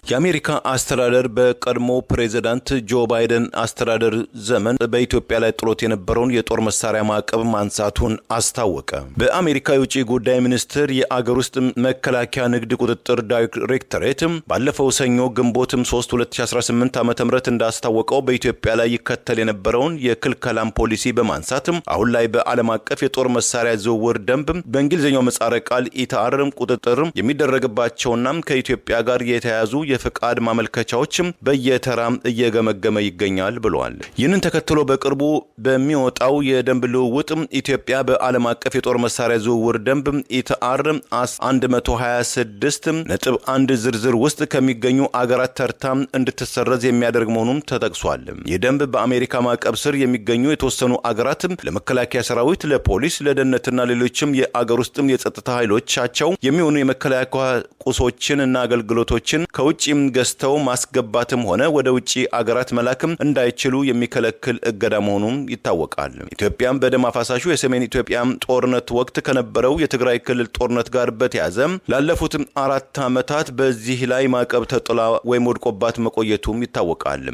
የአሜሪካ አስተዳደር በቀድሞ ፕሬዝዳንት ጆ ባይደን አስተዳደር ዘመን በኢትዮጵያ ላይ ጥሎት የነበረውን የጦር መሳሪያ ማዕቀብ ማንሳቱን አስታወቀ። በአሜሪካ የውጭ ጉዳይ ሚኒስቴር የአገር ውስጥ መከላከያ ንግድ ቁጥጥር ዳይሬክቶሬት ባለፈው ሰኞ ግንቦት 3 2018 ዓ.ም እንዳስታወቀው በኢትዮጵያ ላይ ይከተል የነበረውን የክልከላም ፖሊሲ በማንሳት አሁን ላይ በዓለም አቀፍ የጦር መሳሪያ ዝውውር ደንብ በእንግሊዝኛው ምህጻረ ቃል ኢታር ቁጥጥር የሚደረግባቸውና ከኢትዮጵያ ጋር የተያያዙ የፍቃድ ማመልከቻዎች በየተራ እየገመገመ ይገኛል ብለዋል። ይህንን ተከትሎ በቅርቡ በሚወጣው የደንብ ልውውጥ ኢትዮጵያ በዓለም አቀፍ የጦር መሳሪያ ዝውውር ደንብ ኢታር 126.1 ዝርዝር ውስጥ ከሚገኙ አገራት ተርታ እንድትሰረዝ የሚያደርግ መሆኑን ተጠቅሷል። ይህ ደንብ በአሜሪካ ማዕቀብ ስር የሚገኙ የተወሰኑ አገራት ለመከላከያ ሰራዊት፣ ለፖሊስ፣ ለደህንነትና ሌሎችም የአገር ውስጥ የጸጥታ ኃይሎቻቸው የሚሆኑ የመከላከያ ቁሶችን እና አገልግሎቶችን ከውጭም ገዝተው ማስገባትም ሆነ ወደ ውጪ አገራት መላክም እንዳይችሉ የሚከለክል እገዳ መሆኑን ይታወቃል። ኢትዮጵያም በደም አፋሳሹ የሰሜን ኢትዮጵያ ጦርነት ወቅት ከነበረው የትግራይ ክልል ጦርነት ጋር በተያያዘ ላለፉት 4 ዓመታት በዚህ ላይ ማዕቀብ ተጥላ ወይም ወድቆባት መቆየቱም ይታወቃል።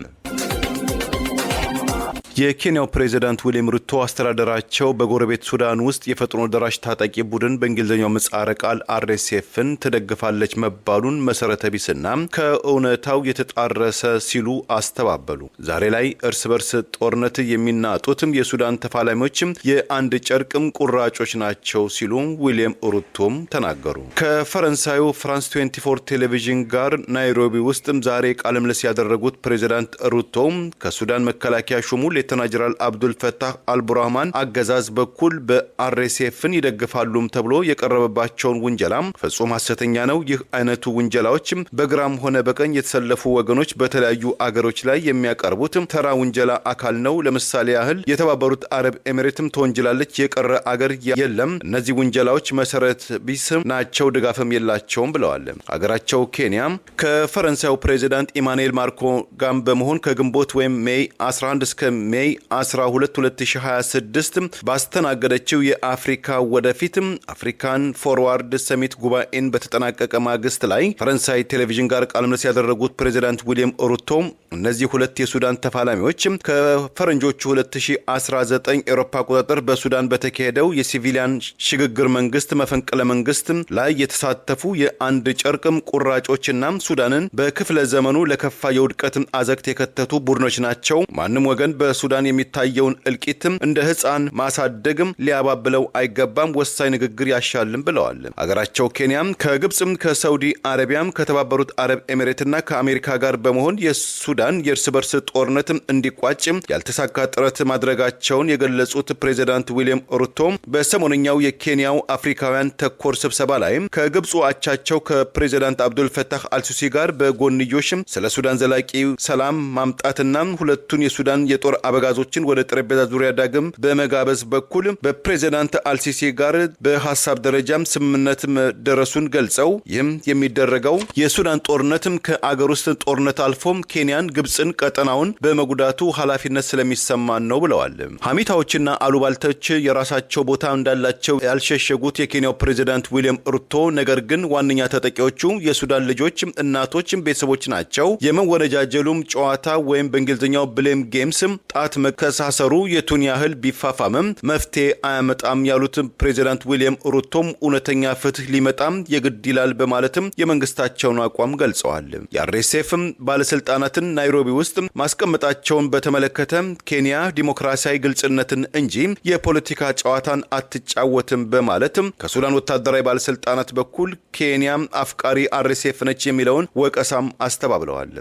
የኬንያው ፕሬዝዳንት ዊሊያም ሩቶ አስተዳደራቸው በጎረቤት ሱዳን ውስጥ የፈጥኖ ደራሽ ታጣቂ ቡድን በእንግሊዝኛው ምህጻረ ቃል RSFን ትደግፋለች መባሉን መሰረተ ቢስና ከእውነታው የተጣረሰ ሲሉ አስተባበሉ። ዛሬ ላይ እርስ በርስ ጦርነት የሚናጡትም የሱዳን ተፋላሚዎች የአንድ ጨርቅም ቁራጮች ናቸው ሲሉ ዊሊያም ሩቶም ተናገሩ። ከፈረንሳዩ ፍራንስ 24 ቴሌቪዥን ጋር ናይሮቢ ውስጥ ዛሬ ቃለ ምልልስ ያደረጉት ፕሬዝዳንት ሩቶ ከሱዳን መከላከያ ሹሙ ሌተና ጀነራል አብዱል ፈታህ አልቡርሃን አገዛዝ በኩል በRSFን ይደግፋሉም ተብሎ የቀረበባቸውን ውንጀላ ፍጹም ሐሰተኛ ነው። ይህ አይነቱ ውንጀላዎች በግራም ሆነ በቀኝ የተሰለፉ ወገኖች በተለያዩ አገሮች ላይ የሚያቀርቡት ተራ ውንጀላ አካል ነው። ለምሳሌ ያህል የተባበሩት አረብ ኤሚሬትም ተወንጅላለች፣ የቀረ አገር የለም። እነዚህ ውንጀላዎች መሰረት ቢስ ናቸው፣ ድጋፍም የላቸውም ብለዋል። አገራቸው ኬንያ ከፈረንሳዩ ፕሬዝዳንት ኢማኑኤል ማክሮን ጋር በመሆን ከግንቦት ወይም ሜይ 11 እስከ ሜይ 12 2026 ባስተናገደችው የአፍሪካ ወደፊት አፍሪካን ፎርዋርድ ሰሚት ጉባኤን በተጠናቀቀ ማግስት ላይ ፈረንሳይ ቴሌቪዥን ጋር ቃለ ምልልስ ያደረጉት ፕሬዝዳንት ዊሊያም ሩቶ እነዚህ ሁለት የሱዳን ተፋላሚዎች ከፈረንጆቹ 2019 አውሮፓ አቆጣጠር በሱዳን በተካሄደው የሲቪሊያን ሽግግር መንግስት መፈንቅለ መንግስት ላይ የተሳተፉ የአንድ ጨርቅም ቁራጮችና ሱዳንን በክፍለ ዘመኑ ለከፋ የውድቀት አዘቅት የከተቱ ቡድኖች ናቸው። ማንም ወገን በሱዳን የሚታየውን እልቂትም እንደ ህፃን ማሳደግም ሊያባብለው አይገባም፣ ወሳኝ ንግግር ያሻልም ብለዋል። አገራቸው ኬንያም ከግብጽም ከሳውዲ አረቢያም ከተባበሩት አረብ ኤሚሬትና ከአሜሪካ ጋር በመሆን የሱዳን የእርስ በርስ ጦርነት እንዲቋጭ ያልተሳካ ጥረት ማድረጋቸውን የገለጹት ፕሬዝዳንት ዊሊያም ሩቶ በሰሞነኛው የኬንያው አፍሪካውያን ተኮር ስብሰባ ላይ ከግብጹ አቻቸው ከፕሬዝዳንት አብዱል ፈታህ አልሲሲ ጋር በጎንዮሽ ስለ ሱዳን ዘላቂ ሰላም ማምጣትና ሁለቱን የሱዳን የጦር አበጋዞችን ወደ ጠረጴዛ ዙሪያ ዳግም በመጋበዝ በኩል በፕሬዝዳንት አልሲሲ ጋር በሐሳብ ደረጃም ስምምነት መደረሱን ገልጸው ይህም የሚደረገው የሱዳን ጦርነትም ከአገር ውስጥ ጦርነት አልፎም ኬንያን፣ ግብጽን፣ ቀጠናውን በመጉዳቱ ኃላፊነት ስለሚሰማን ነው ብለዋል። ሐሜታዎችና አሉባልቶች የራሳቸው ቦታ እንዳላቸው ያልሸሸጉት የኬንያው ፕሬዝዳንት ዊሊያም ሩቶ ነገር ግን ዋነኛ ተጠቂዎቹ የሱዳን ልጆች፣ እናቶች፣ ቤተሰቦች ናቸው። የመወነጃጀሉም ጨዋታ ወይም በእንግሊዝኛው ብሌም ጌምስ ጣት መከሳሰሩ የቱን ያህል ቢፋፋምም መፍትሄ አያመጣም ያሉት ፕሬዝዳንት ዊሊያም ሩቶም እውነተኛ ፍትህ ሊመጣም የግድ ይላል በማለትም የመንግስታቸውን አቋም ገልጸዋል። የአርኤስኤፍም ባለስልጣናትን ናይሮቢ ውስጥ ማስቀመጣቸውን በተመለከተ ኬንያ ዲሞክራሲያዊ ግልጽነትን እንጂ የፖለቲካ ጨዋታን አትጫወትም በማለት ከሱዳን ወታደራዊ ባለስልጣናት በኩል ኬንያ አፍቃሪ አርኤስኤፍ ነች የሚለውን ወቀሳም አስተባብለዋል።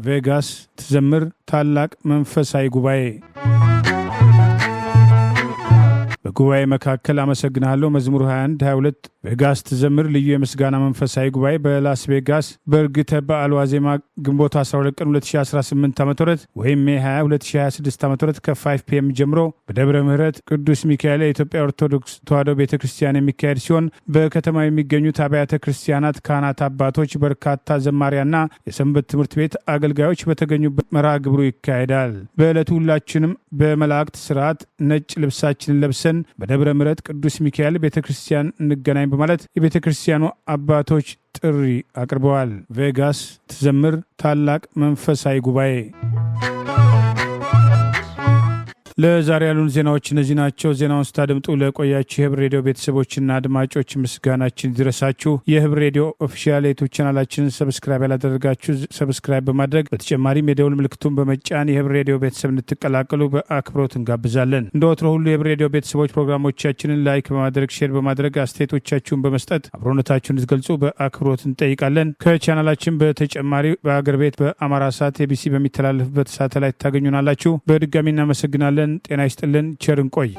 ቬጋስ ትዘምር ታላቅ መንፈሳዊ ጉባኤ። በጉባኤ መካከል አመሰግናለሁ መዝሙር 21-22 ቬጋስ ትዘምር ልዩ የምስጋና መንፈሳዊ ጉባኤ በላስ ቬጋስ በእርግተ በዓል ዋዜማ ግንቦት 12 ቀን 2018 ዓ.ም ወይም ሜይ 20 2026 ዓ.ም ከ5 ፒኤም ጀምሮ በደብረ ምህረት ቅዱስ ሚካኤል የኢትዮጵያ ኦርቶዶክስ ተዋሕዶ ቤተክርስቲያን የሚካሄድ ሲሆን በከተማ የሚገኙት አብያተ ክርስቲያናት ካህናት አባቶች፣ በርካታ ዘማሪያና የሰንበት ትምህርት ቤት አገልጋዮች በተገኙበት መርሃ ግብሩ ይካሄዳል። በዕለቱ ሁላችንም በመላእክት ስርዓት ነጭ ልብሳችንን ለብሰን በደብረ ምሕረት ቅዱስ ሚካኤል ቤተክርስቲያን እንገናኝ በማለት የቤተክርስቲያኑ አባቶች ጥሪ አቅርበዋል። ቬጋስ ትዘምር ታላቅ መንፈሳዊ ጉባኤ። ለዛሬ ያሉን ዜናዎች እነዚህ ናቸው። ዜናውን ስታደምጡ ለቆያችሁ የህብር ሬዲዮ ቤተሰቦችና አድማጮች ምስጋናችን ይድረሳችሁ። የህብር ሬዲዮ ኦፊሻል ዩቲዩብ ቻናላችንን ሰብስክራይብ ያላደረጋችሁ ሰብስክራይብ በማድረግ በተጨማሪም የደውል ምልክቱን በመጫን የህብር ሬዲዮ ቤተሰብ እንድትቀላቀሉ በአክብሮት እንጋብዛለን። እንደ ወትሮ ሁሉ የህብር ሬዲዮ ቤተሰቦች ፕሮግራሞቻችንን ላይክ በማድረግ ሼር በማድረግ አስተያየቶቻችሁን በመስጠት አብሮነታችሁን እንድትገልጹ በአክብሮት እንጠይቃለን። ከቻናላችን በተጨማሪ በአገር ቤት በአማራ ሳት ኤቢሲ በሚተላለፍበት ሳተላይት ታገኙናላችሁ። በድጋሚ እናመሰግናለን። ጤና ይስጥልን። ቸር እንቆይ።